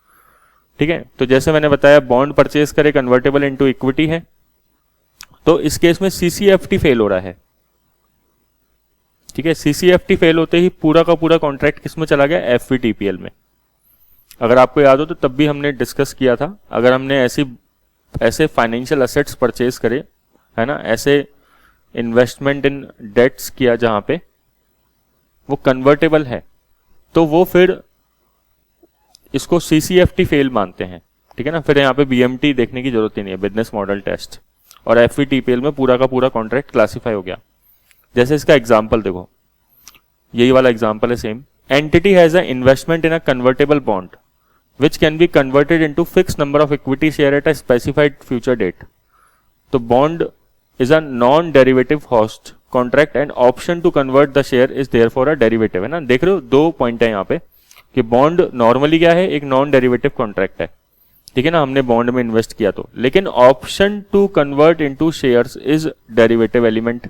[SPEAKER 1] ठीक है, तो जैसे मैंने बताया बॉन्ड परचेज करे, कन्वर्टेबल इनटू इक्विटी है, तो इस केस में CCFT फेल हो रहा है। ठीक है, CCFT फेल होते ही पूरा का पूरा कॉन्ट्रैक्ट किसमें चला गया, FVTPL में। अगर आपको याद हो तो तब भी हमने डिस्कस किया था, अगर हमने ऐसे फाइनेंशियल असेट्स परचेज करे, है ना, ऐसे इन्वेस्टमेंट इन डेट्स किया जहां पे वो कन्वर्टेबल है, तो वो फिर इसको CCFT फेल मानते हैं। ठीक है ना, फिर यहाँ पे BMT देखने की जरूरत ही नहीं है, बिजनेस मॉडल टेस्ट, और FVTPL में पूरा का पूरा कॉन्ट्रैक्ट क्लासिफाई हो गया। जैसे इसका एग्जाम्पल देखो, यही वाला एग्जाम्पल है same. Entity has a investment in a convertible bond which can be converted into fixed number of equity share at a specified future date. तो bond is a non-derivative host contract and option to convert the share is therefore a derivative, है ना। देख रहे हो, दो पॉइंट है यहाँ पे कि बॉन्ड नॉर्मली क्या है, एक नॉन डेरिवेटिव कॉन्ट्रैक्ट है। ठीक है ना, हमने बॉन्ड में इन्वेस्ट किया तो, लेकिन option to convert into shares is derivative element.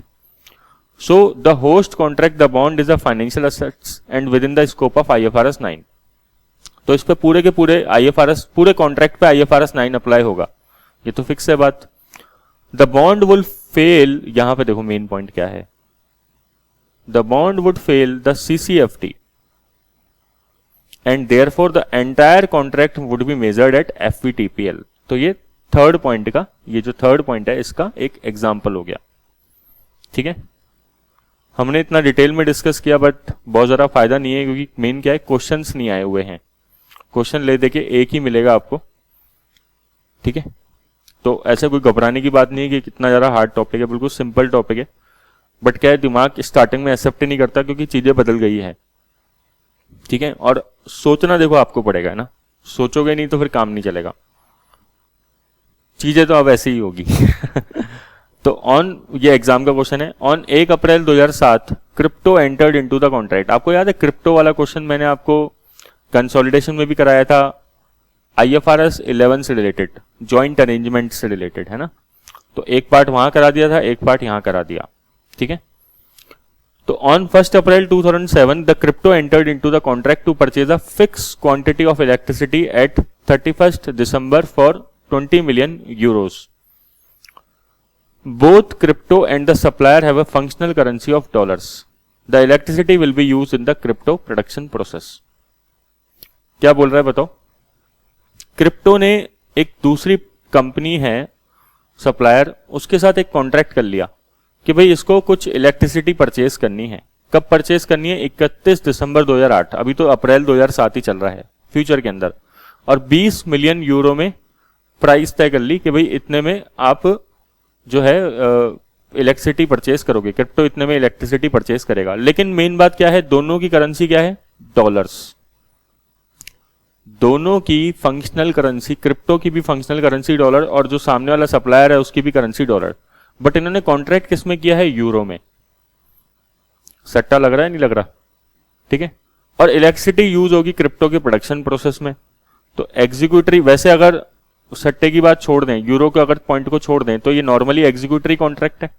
[SPEAKER 1] So the host contract the bond is a financial assets and with in the scope of IFRS 9। तो इस पे पूरे के पूरे पूरे कॉन्ट्रैक्ट पे IFRS 9 अप्लाई होगा, ये तो फिक्स है बात। द बॉन्ड विल फेल, यहां पे देखो मेन पॉइंट क्या है, the bond would fail the CCFT and therefore the entire contract would be measured at FVTPL। तो ये थर्ड पॉइंट का, ये जो थर्ड पॉइंट है इसका एक एग्जाम्पल हो गया। ठीक है, हमने इतना डिटेल में डिस्कस किया बट बहुत ज़्यादा फायदा नहीं है, क्योंकि मेन क्या है, क्वेश्चंस नहीं आए हुए हैं। क्वेश्चन ले देके एक ही मिलेगा आपको। ठीक है, तो ऐसा कोई घबराने की बात नहीं है कि कितना ज़्यादा हार्ड टॉपिक है, बिल्कुल सिंपल टॉपिक है। बट क्या है, दिमाग स्टार्टिंग में एक्सेप्ट नहीं करता क्योंकि चीज़ें बदल गई है। ठीक है, और सोचना देखो आपको पड़ेगा ना, सोचोगे नहीं तो फिर काम नहीं चलेगा, चीजें तो अब ऐसे ही होगी। तो ऑन, ये एग्जाम का क्वेश्चन है, on 1 April 2007 crypto entered into the contract. आपको याद है क्रिप्टो वाला क्वेश्चन मैंने आपको कंसोलिडेशन में भी कराया था, IFRS 11 से रिलेटेड, जॉइंट अरेंजमेंट से रिलेटेड, है ना। तो एक पार्ट वहां करा दिया था, एक पार्ट यहां करा दिया। ठीक है, तो on 1 April 2007 the Crypto entered into the contract to purchase a fix quantity of electricity at 31 December for 20 million euros. Both crypto and the supplier have a functional currency of dollars. The electricity will be used in the crypto production process. क्या बोल रहा है बताओ? क्रिप्टो ने एक दूसरी कंपनी है सप्लायर, उसके साथ एक कॉन्ट्रैक्ट कर लिया कि भाई इसको कुछ इलेक्ट्रिसिटी परचेज करनी है। कब परचेज करनी है? 31 दिसंबर 2008, अभी तो अप्रैल 2007 ही चल रहा है फ्यूचर के अंदर, और 20 मिलियन यूरो में प्राइस तय कर ली कि भाई इतने में आप जो है इलेक्ट्रिसिटी परचेज करोगे, क्रिप्टो इतने में इलेक्ट्रिसिटी परचेज करेगा। लेकिन मेन बात क्या है, दोनों की करेंसी क्या है? डॉलर्स। दोनों की फंक्शनल करेंसी, क्रिप्टो की भी फंक्शनल करेंसी डॉलर और जो सामने वाला सप्लायर है उसकी भी करेंसी डॉलर, बट इन्होंने कॉन्ट्रैक्ट किस में किया है? यूरो में। सट्टा लग रहा है नहीं लग रहा? ठीक है, और इलेक्ट्रिसिटी यूज होगी क्रिप्टो के प्रोडक्शन प्रोसेस में। तो एग्जीक्यूटरी, वैसे अगर सट्टे की बात छोड़ दें, यूरो के अगर पॉइंट को छोड़ दें, तो ये नॉर्मली एग्जीक्यूटरी कॉन्ट्रैक्ट है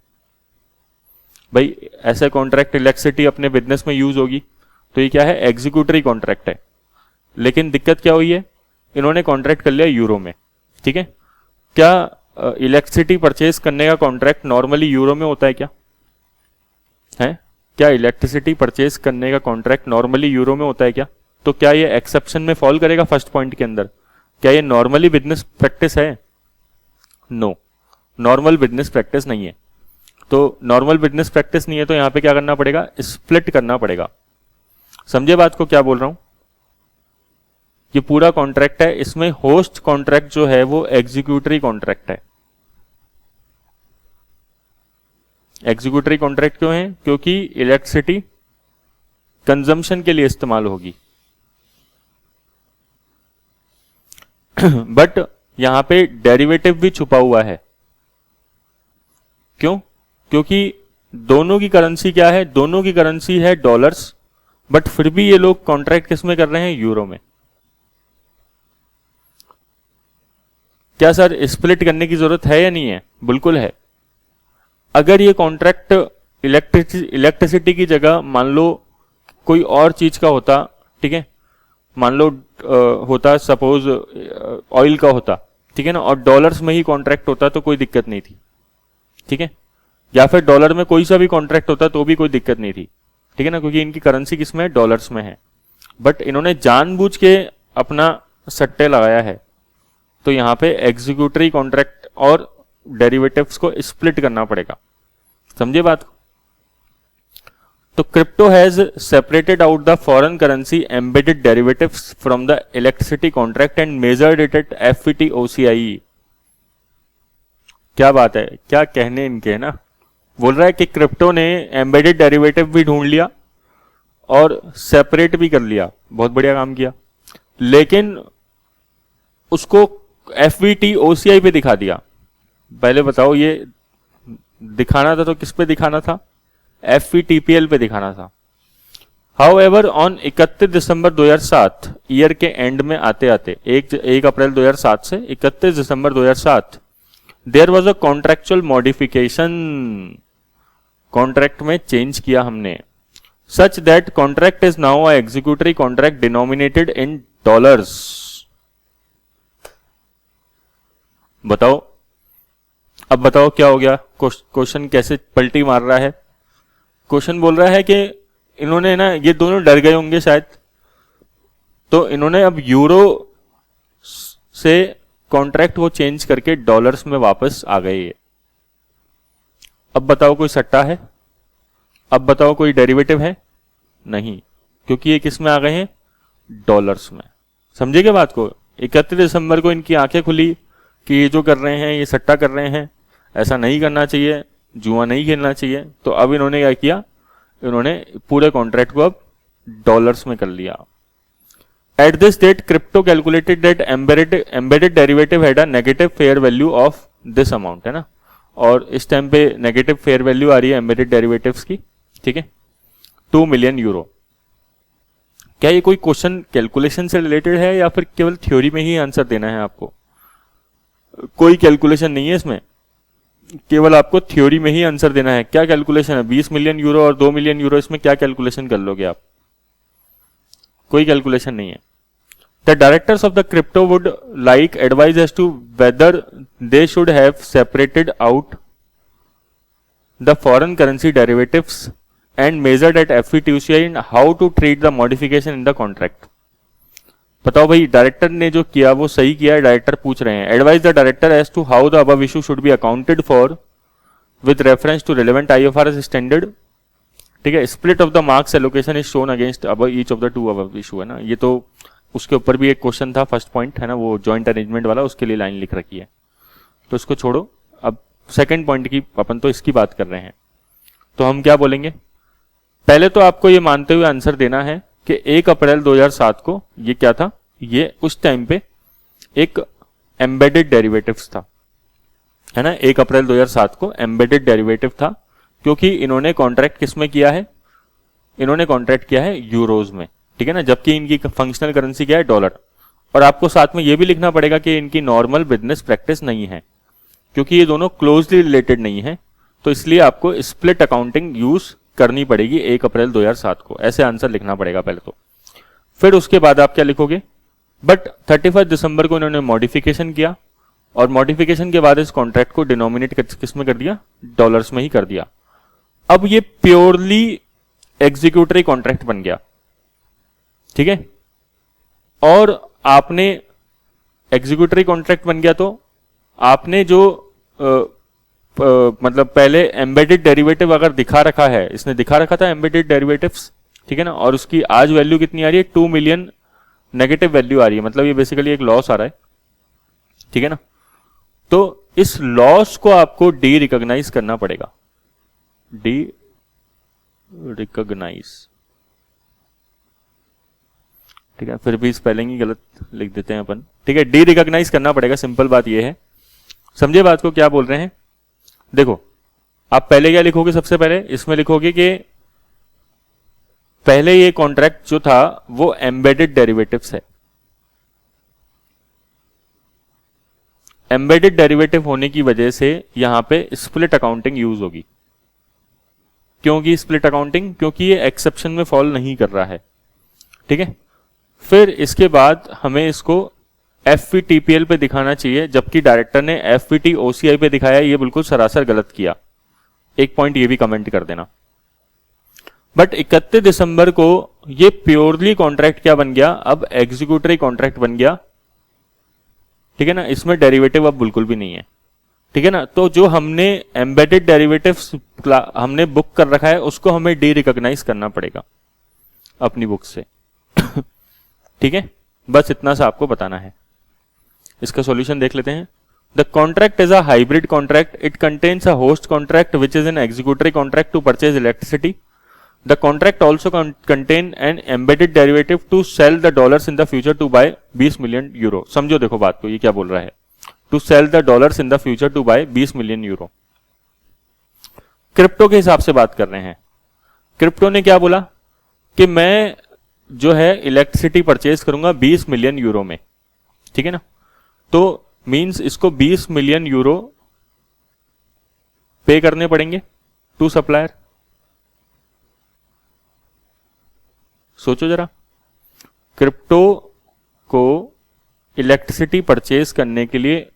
[SPEAKER 1] भाई। ऐसे कॉन्ट्रैक्ट इलेक्ट्रिसिटी अपने बिजनेस में यूज होगी, तो ये क्या है? एग्जीक्यूटरी कॉन्ट्रैक्ट है। लेकिन दिक्कत क्या हुई है, इन्होंने कॉन्ट्रैक्ट कर लिया यूरो में। ठीक है, क्या इलेक्ट्रिसिटी परचेज करने का कॉन्ट्रैक्ट नॉर्मली यूरो में होता है क्या? है क्या इलेक्ट्रिसिटी परचेज करने का कॉन्ट्रैक्ट नॉर्मली यूरो में होता है क्या? तो क्या ये एक्सेप्शन में फॉल करेगा फर्स्ट पॉइंट के अंदर? क्या ये नॉर्मली बिजनेस प्रैक्टिस है? नो, नॉर्मल बिजनेस प्रैक्टिस नहीं है। तो नॉर्मल बिजनेस प्रैक्टिस नहीं है तो यहां पे क्या करना पड़ेगा? स्प्लिट करना पड़ेगा। समझे बात को क्या बोल रहा हूं? ये पूरा कॉन्ट्रैक्ट है, इसमें होस्ट कॉन्ट्रैक्ट जो है वो एग्जीक्यूटरी कॉन्ट्रैक्ट है। एग्जीक्यूटरी कॉन्ट्रैक्ट क्यों है? क्योंकि इलेक्ट्रिसिटी कंजम्पशन के लिए इस्तेमाल होगी। बट यहां पे डेरिवेटिव भी छुपा हुआ है। क्यों? क्योंकि दोनों की करेंसी क्या है? दोनों की करेंसी है डॉलर्स, बट फिर भी ये लोग कॉन्ट्रैक्ट किस में कर रहे हैं? यूरो में। क्या सर स्प्लिट करने की जरूरत है या नहीं है? बिल्कुल है। अगर ये कॉन्ट्रैक्ट इलेक्ट्रिसिटी की जगह मान लो कोई और चीज का होता, ठीक है, मान लो होता सपोज ऑयल का होता, ठीक है ना, और डॉलर्स में ही कॉन्ट्रैक्ट होता तो कोई दिक्कत नहीं थी। ठीक है, या फिर डॉलर में कोई सा भी कॉन्ट्रैक्ट होता तो भी कोई दिक्कत नहीं थी। ठीक है ना, क्योंकि इनकी करेंसी किस में है? डॉलर्स में है। बट इन्होंने जानबूझ के अपना सट्टे लगाया है, तो यहां पे एग्जीक्यूटरी कॉन्ट्रैक्ट और डेरिवेटिव्स को स्प्लिट करना पड़ेगा। समझे बात को? तो crypto has separated out the foreign currency embedded derivatives from the electricity contract and measured it at FVT OCI। क्या बात है, क्या कहने इनके, है ना। बोल रहा है कि क्रिप्टो ने एम्बेडेड डेरिवेटिव भी ढूंढ लिया और सेपरेट भी कर लिया, बहुत बढ़िया काम किया, लेकिन उसको FVT OCI पे दिखा दिया। पहले बताओ, ये दिखाना था तो किस पे दिखाना था? FVTPL पे दिखाना था। हाउएवर ऑन 31 दिसंबर 2007 ईयर के एंड में आते आते 1 अप्रैल 2007 से 31 December 2007 there was a contractual modification. Contract में चेंज किया हमने, such that contract is now a executory contract denominated in dollars. बताओ, अब बताओ क्या हो गया, क्वेश्चन कैसे पलटी मार रहा है। क्वेश्चन बोल रहा है कि इन्होंने ना, ये दोनों डर गए होंगे शायद, तो इन्होंने अब यूरो से कॉन्ट्रैक्ट को चेंज करके डॉलर्स में वापस आ गए ये। अब बताओ कोई सट्टा है, अब बताओ कोई डेरिवेटिव है, नहीं, क्योंकि ये किस में आ गए हैं, डॉलर्स में। समझे क्या बात को। 31 दिसंबर को इनकी आंखें खुली कि ये जो कर रहे हैं ये सट्टा कर रहे हैं, ऐसा नहीं करना चाहिए, जुआ नहीं खेलना चाहिए। तो अब इन्होंने क्या किया, इन्होंने पूरे कॉन्ट्रैक्ट को अब डॉलर्स में कर लिया। At this date Crypto calculated that embedded derivative had a negative fair value of this amount, है ना, और इस टाइम पे नेगेटिव फेयर वैल्यू आ रही है एम्बेडेड डेरिवेटिव्स की, ठीक है, 2 मिलियन यूरो। क्या ये कोई क्वेश्चन कैलकुलेशन से रिलेटेड है या फिर केवल थ्योरी में ही आंसर देना है आपको। कोई कैलकुलेशन नहीं है इसमें, केवल आपको थ्योरी में ही आंसर देना है। क्या कैलकुलेशन है, 20 मिलियन यूरो और 2 मिलियन यूरो, इसमें क्या कैलकुलेशन कर लोगे आप, कोई कैलकुलेशन नहीं है। The directors of the Crypto would like advise as to whether they should have separated out the foreign currency derivatives and measured at FVTCI and how to treat the modification in the contract। बताओ भाई, डायरेक्टर ने जो किया वो सही किया है, डायरेक्टर पूछ रहे हैं। Advise the director as to how the above issue should be accounted for with reference to relevant IFRS standard, ठीक है। Split of the marks allocation is shown against above each of the two above issue, है ना। ये तो उसके ऊपर भी एक क्वेश्चन था, फर्स्ट पॉइंट है ना, वो जॉइंट अरेंजमेंट वाला, उसके लिए लाइन लिख रखी है, तो इसको छोड़ो। अब सेकेंड पॉइंट की, अपन तो इसकी बात कर रहे हैं, तो हम क्या बोलेंगे। पहले तो आपको ये मानते हुए आंसर देना है कि 1 अप्रैल 2007 को ये क्या था, ये उस टाइम पे एक एम्बेडेड डेरिवेटिव्स था, है ना। 1 अप्रैल 2007 को एम्बेडेड डेरिवेटिव था, क्योंकि इन्होंने कॉन्ट्रैक्ट किस में किया है, इन्होंने कॉन्ट्रैक्ट किया है यूरोज में, ठीक है ना, जबकि इनकी फंक्शनल करेंसी क्या है, डॉलर। और आपको साथ में ये भी लिखना पड़ेगा कि इनकी नॉर्मल बिजनेस प्रैक्टिस नहीं है, क्योंकि ये दोनों क्लोजली रिलेटेड नहीं है, तो इसलिए आपको स्प्लिट अकाउंटिंग यूज करनी पड़ेगी 1 अप्रैल 2007 को, ऐसे आंसर लिखना पड़ेगा पहले तो। फिर उसके बाद आप क्या लिखोगे, बट 31 दिसंबर को इन्होंने मॉडिफिकेशन किया, और मॉडिफिकेशन के बाद इस कॉन्ट्रैक्ट को डिनोमिनेट किस में कर दिया, डॉलर्स में ही कर दिया। अब ये प्योरली एग्जीक्यूटरी कॉन्ट्रैक्ट बन गया, ठीक है। और आपने एग्जीक्यूटरी कॉन्ट्रैक्ट बन गया, तो आपने जो मतलब पहले एम्बेडेड डेरिवेटिव अगर दिखा रखा है, इसने दिखा रखा था एम्बेडेड डेरिवेटिव्स, ठीक है ना, और उसकी आज वैल्यू कितनी आ रही है, 2 मिलियन नेगेटिव वैल्यू आ रही है, मतलब ये बेसिकली एक लॉस आ रहा है, ठीक है ना। तो इस लॉस को आपको डी रिकॉग्नाइज करना पड़ेगा, डी रिकॉग्नाइज, ठीक है। फिर भी स्पेलिंग ही गलत लिख देते हैं अपन, ठीक है, डी रिकॉग्नाइज करना पड़ेगा, सिंपल बात ये है। समझे बात को, क्या बोल रहे हैं। देखो, आप पहले क्या लिखोगे, सबसे पहले इसमें लिखोगे कि पहले ये कॉन्ट्रैक्ट जो था वो एम्बेडेड डेरिवेटिव्स है। एम्बेडेड डेरिवेटिव होने की वजह से यहां पे स्प्लिट अकाउंटिंग यूज होगी। क्योंकि स्प्लिट अकाउंटिंग, क्योंकि ये एक्सेप्शन में फॉल नहीं कर रहा है, ठीक है। फिर इसके बाद हमें इसको FVTPL पे दिखाना चाहिए, जबकि डायरेक्टर ने FVTOCI पे दिखाया, ये बिल्कुल सरासर गलत किया। एक पॉइंट ये भी कमेंट कर देना। बट 31 दिसंबर को ये प्योरली कॉन्ट्रैक्ट क्या बन गया, अब एग्जीक्यूटरी कॉन्ट्रैक्ट बन गया, ठीक है ना। इसमें डेरिवेटिव अब बिल्कुल भी नहीं है, ठीक है ना। तो जो हमने एम्बेडेड डेरिवेटिव्स हमने बुक कर रखा है, उसको हमें डी रिकॉग्नाइज करना पड़ेगा अपनी बुक से, ठीक है। बस इतना सा आपको बताना है। इसका सॉल्यूशन देख लेते हैं। The contract is a hybrid contract, it contains a host contract which is an executory contract to purchase electricity. The contract also contain an embedded derivative to sell the dollars in the future to buy 20 million euro. समझो देखो बात को, ये क्या बोल रहा है, to sell the dollars in the future to buy 20 million euro. Crypto के हिसाब से बात कर रहे हैं। क्रिप्टो ने क्या बोला कि मैं जो है इलेक्ट्रिसिटी परचेज करूंगा 20 मिलियन यूरो में, ठीक है ना। तो मींस इसको 20 मिलियन यूरो पे करने पड़ेंगे टू सप्लायर। सोचो जरा, क्रिप्टो को इलेक्ट्रिसिटी परचेज करने के लिए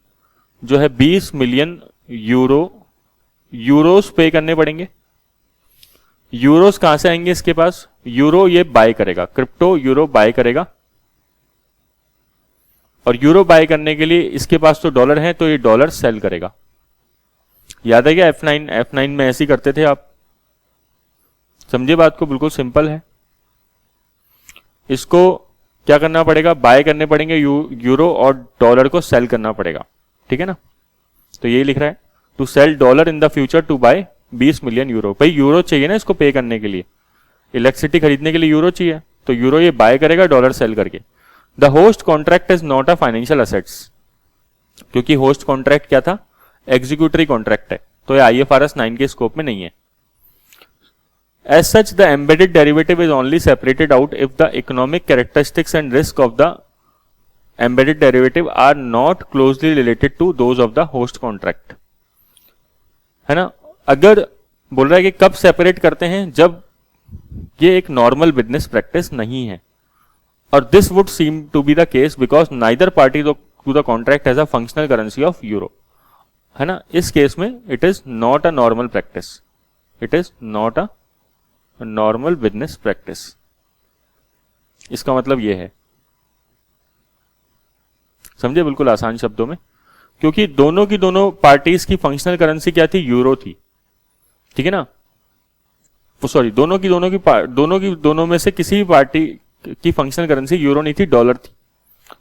[SPEAKER 1] जो है 20 मिलियन यूरोस पे करने पड़ेंगे। यूरोस कहां से आएंगे इसके पास? यूरो ये बाय करेगा, क्रिप्टो यूरो बाय करेगा, और यूरो बाय करने के लिए इसके पास तो डॉलर है, तो ये डॉलर सेल करेगा। याद है क्या F9 में ऐसे ही करते थे आप? समझिए बात को, बिल्कुल सिंपल है। इसको क्या करना पड़ेगा? बाय करने पड़ेंगे यूरो, और डॉलर को सेल करना पड़ेगा, ठीक है ना? तो यही लिख रहा है, to sell dollar in the future to buy 20 million euro. भाई यूरो चाहिए ना इसको पे करने के लिए, इलेक्ट्रिसिटी खरीदने के लिए यूरो चाहिए, तो यूरो ये बाय करेगा डॉलर सेल करके। The host contract is not a financial assets, क्योंकि होस्ट कॉन्ट्रैक्ट क्या था? एग्जीक्यूटरी कॉन्ट्रैक्ट है, तो ये IFRS 9 के स्कोप में नहीं है। As such, the embedded derivative is only separated out if the economic characteristics and risk of the embedded derivative are not closely related to those of the host contract, है ना? अगर बोल रहा है कि कब सेपरेट करते हैं? जब ये एक नॉर्मल बिजनेस प्रैक्टिस नहीं है, और this would seem to be the case because neither party to the contract has a functional currency of euro, है ना? इस केस में it is not a normal practice, it is not a normal business practice. इसका मतलब यह है, समझे बिल्कुल आसान शब्दों में, क्योंकि दोनों की दोनों पार्टीज की फंक्शनल करेंसी क्या थी? यूरो थी, ठीक है ना? सॉरी, दोनों में से किसी भी पार्टी की फंक्शनल करेंसी यूरो नहीं थी, डॉलर थी।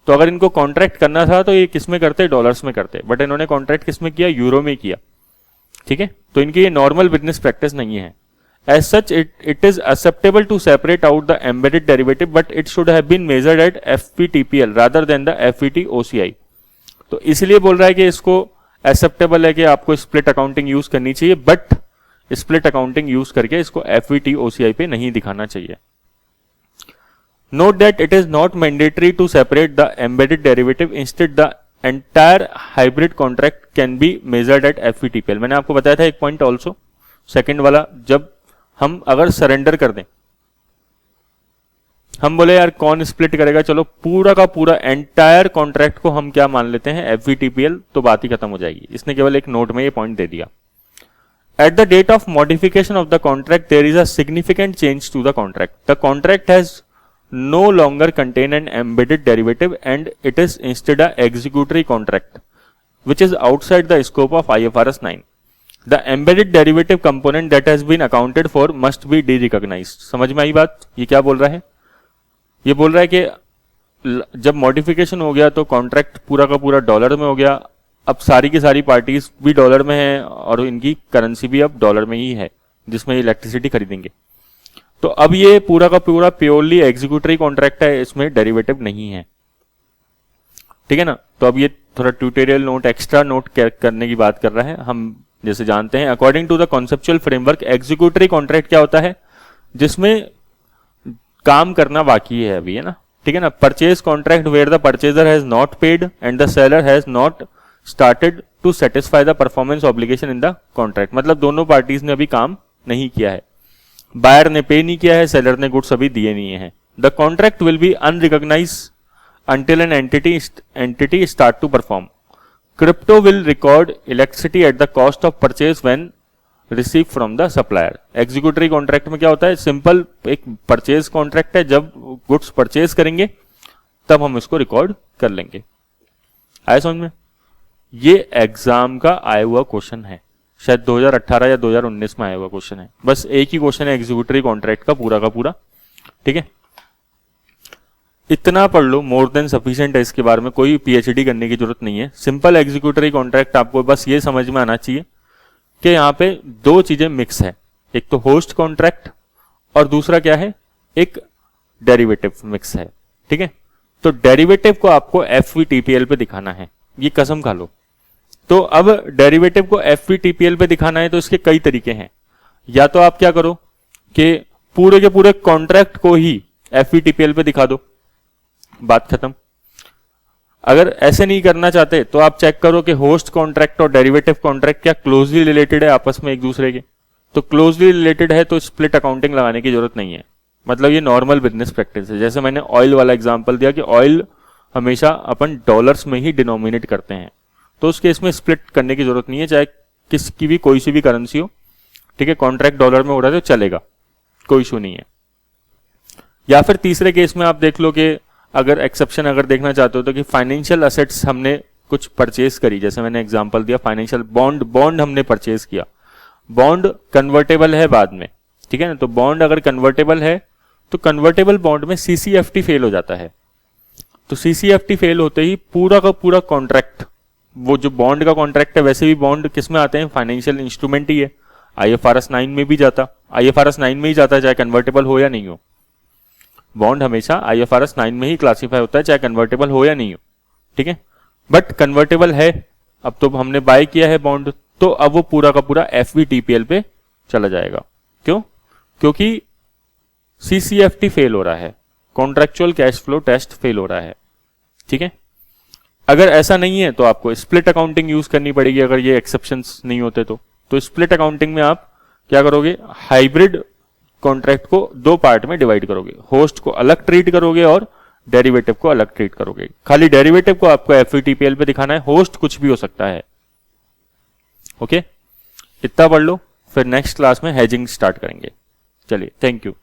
[SPEAKER 1] तो अगर इनको कॉन्ट्रैक्ट करना था तो ये किस में करते? डॉलर्स में करते, बट इन्होंने कॉन्ट्रैक्ट किस में किया? यूरो में किया, ठीक है? तो इनकी ये नॉर्मल बिजनेस प्रैक्टिस नहीं है। As such, it is acceptable to separate out the embedded derivative, but it should have been measured at FVTPL rather than the FVT-OCI. तो इसलिए बोल रहा है कि इसको एक्सेप्टेबल है कि आपको स्प्लिट अकाउंटिंग यूज करनी चाहिए, बट स्प्लिट अकाउंटिंग यूज करके इसको FVT-OCI पे नहीं दिखाना चाहिए। Note that it is not mandatory to separate the embedded derivative. Instead, the entire hybrid contract can be measured at FVTPL. मैंने आपको बताया था एक पॉइंट ऑल्सो, सेकेंड वाला, जब हम अगर सरेंडर कर दें, हम बोले यार कौन स्प्लिट करेगा, चलो पूरा का पूरा एंटायर कॉन्ट्रैक्ट को हम क्या मान लेते हैं? FVTPL, तो बात ही खत्म हो जाएगी। इसने केवल एक नोट में ये पॉइंट दे दिया। At the date of modification of the contract there is a significant change to the contract. The contract has no longer contain an embedded derivative and it is instead a executory contract which is outside the scope of IFRS 9. The embedded derivative component that has been accounted for must be de-recognized. समझ में आई बात? ये क्या बोल रहा है? ये बोल रहा है कि जब मॉडिफिकेशन हो गया तो कॉन्ट्रैक्ट पूरा का पूरा डॉलर में हो गया, अब सारी की सारी पार्टीज भी डॉलर में है और इनकी करेंसी भी अब डॉलर में ही है जिसमें इलेक्ट्रिसिटी खरीदेंगे। तो अब ये पूरा का पूरा प्योरली एग्जीक्यूटरी कॉन्ट्रैक्ट है, इसमें डेरिवेटिव नहीं है, ठीक है ना? तो अब ये थोड़ा ट्यूटोरियल नोट, एक्स्ट्रा नोट करने की बात कर रहा है। हम जैसे जानते हैं, according to the conceptual framework, executory contract क्या होता है? जिसमें काम करना बाकी है अभी, है ना? ठीक है ना? Purchase contract where the purchaser has not paid and the seller has not started to satisfy the performance obligation in the contract. मतलब दोनों पार्टीज ने अभी काम नहीं किया है, बायर ने पे नहीं किया है, सेलर ने गुड्स अभी दिए नहीं है। The contract will be unrecognised until an entity start to perform. Crypto will record electricity at the cost of purchase when received from the supplier. Executory contract में क्या होता है? सिंपल एक परचेज कॉन्ट्रैक्ट है, जब गुड्स परचेज करेंगे तब हम इसको रिकॉर्ड कर लेंगे। आया समझ में? ये एग्जाम का आया हुआ क्वेश्चन है, शायद 2018 या 2019 में आया हुआ क्वेश्चन है। बस एक ही क्वेश्चन है एग्जीक्यूटरी कॉन्ट्रैक्ट का पूरा, ठीक है? इतना पढ़ लो, मोर देन सफिशिएंट है। इसके बारे में कोई PhD करने की जरूरत नहीं है। सिंपल एग्जीक्यूटरी कॉन्ट्रैक्ट, आपको बस ये समझ में आना चाहिए कि यहाँ पे दो चीजें मिक्स है, एक तो होस्ट कॉन्ट्रैक्ट और दूसरा क्या है? एक डेरिवेटिव मिक्स है, ठीक है? तो डेरिवेटिव को आपको FVTPL पे दिखाना है, ये कसम खा लो। तो अब डेरिवेटिव को FVTPL पे दिखाना है तो इसके कई तरीके हैं। या तो आप क्या करो कि पूरे के पूरे कॉन्ट्रैक्ट को ही FVTPL पे दिखा दो, बात खत्म। अगर ऐसे नहीं करना चाहते तो आप चेक करो कि होस्ट कॉन्ट्रैक्ट और डेरिवेटिव कॉन्ट्रैक्ट क्या क्लोजली रिलेटेड है आपस में एक दूसरे के। तो क्लोजली रिलेटेड है तो स्प्लिट अकाउंटिंग लगाने की जरूरत नहीं है। मतलब ये नॉर्मल बिजनेस प्रैक्टिस है। जैसे मैंने ऑयल वाला एग्जांपल दिया कि ऑयल हमेशा अपन डॉलर्स में ही डिनोमिनेट करते हैं, तो उस केस में स्प्लिट करने की जरूरत नहीं है, चाहे किसकी भी कोई सी भी करेंसी हो, ठीक है, कॉन्ट्रैक्ट डॉलर में हो रहा है तो चलेगा, कोई इशू नहीं है। या फिर तीसरे केस में आप देख लो कि अगर एक्सेप्शन अगर देखना चाहते हो तो कि फाइनेंशियल असेट्स हमने कुछ परचेज करी, जैसे मैंने एग्जांपल दिया फाइनेंशियल बॉन्ड हमने परचेज किया, बॉन्ड कन्वर्टेबल है बाद में, ठीक है ना, तो बॉन्ड अगर कन्वर्टेबल है तो कन्वर्टेबल बॉन्ड में सीसीएफटी फेल हो जाता है, तो सीसीएफटी फेल होते ही पूरा का पूरा कॉन्ट्रैक्ट, वो जो बॉन्ड का कॉन्ट्रैक्ट है, वैसे भी बॉन्ड किस में आते हैं, फाइनेंशियल इंस्ट्रूमेंट ही है, आईएफआरएस 9 में भी जाता, आईएफआरएस 9 में ही जाता है चाहे कन्वर्टेबल हो या नहीं हो, बॉन्ड हमेशा आईएफआरएस 9 में ही क्लासिफाई होता है चाहे कन्वर्टेबल हो या नहीं हो, ठीक है। बट कन्वर्टेबल है, अब तो हमने बाय किया है बॉन्ड, तो अब वो पूरा का पूरा एफवीटीपीएल पे चला जाएगा। क्यों? क्योंकि सीसीएफटी फेल हो रहा है, contractual cash flow test fail हो रहा है, ठीक है। अगर ऐसा नहीं है तो आपको स्प्लिट अकाउंटिंग यूज करनी पड़ेगी, अगर ये एक्सेप्शंस नहीं होते तो स्प्लिट अकाउंटिंग में आप क्या करोगे, हाइब्रिड कॉन्ट्रैक्ट को दो पार्ट में डिवाइड करोगे, होस्ट को अलग ट्रीट करोगे और डेरिवेटिव को अलग ट्रीट करोगे। खाली डेरिवेटिव को आपको एफवीटीपीएल पे दिखाना है, होस्ट कुछ भी हो सकता है। ओके, इतना पढ़ लो, फिर नेक्स्ट क्लास में हेजिंग स्टार्ट करेंगे। चलिए, थैंक यू।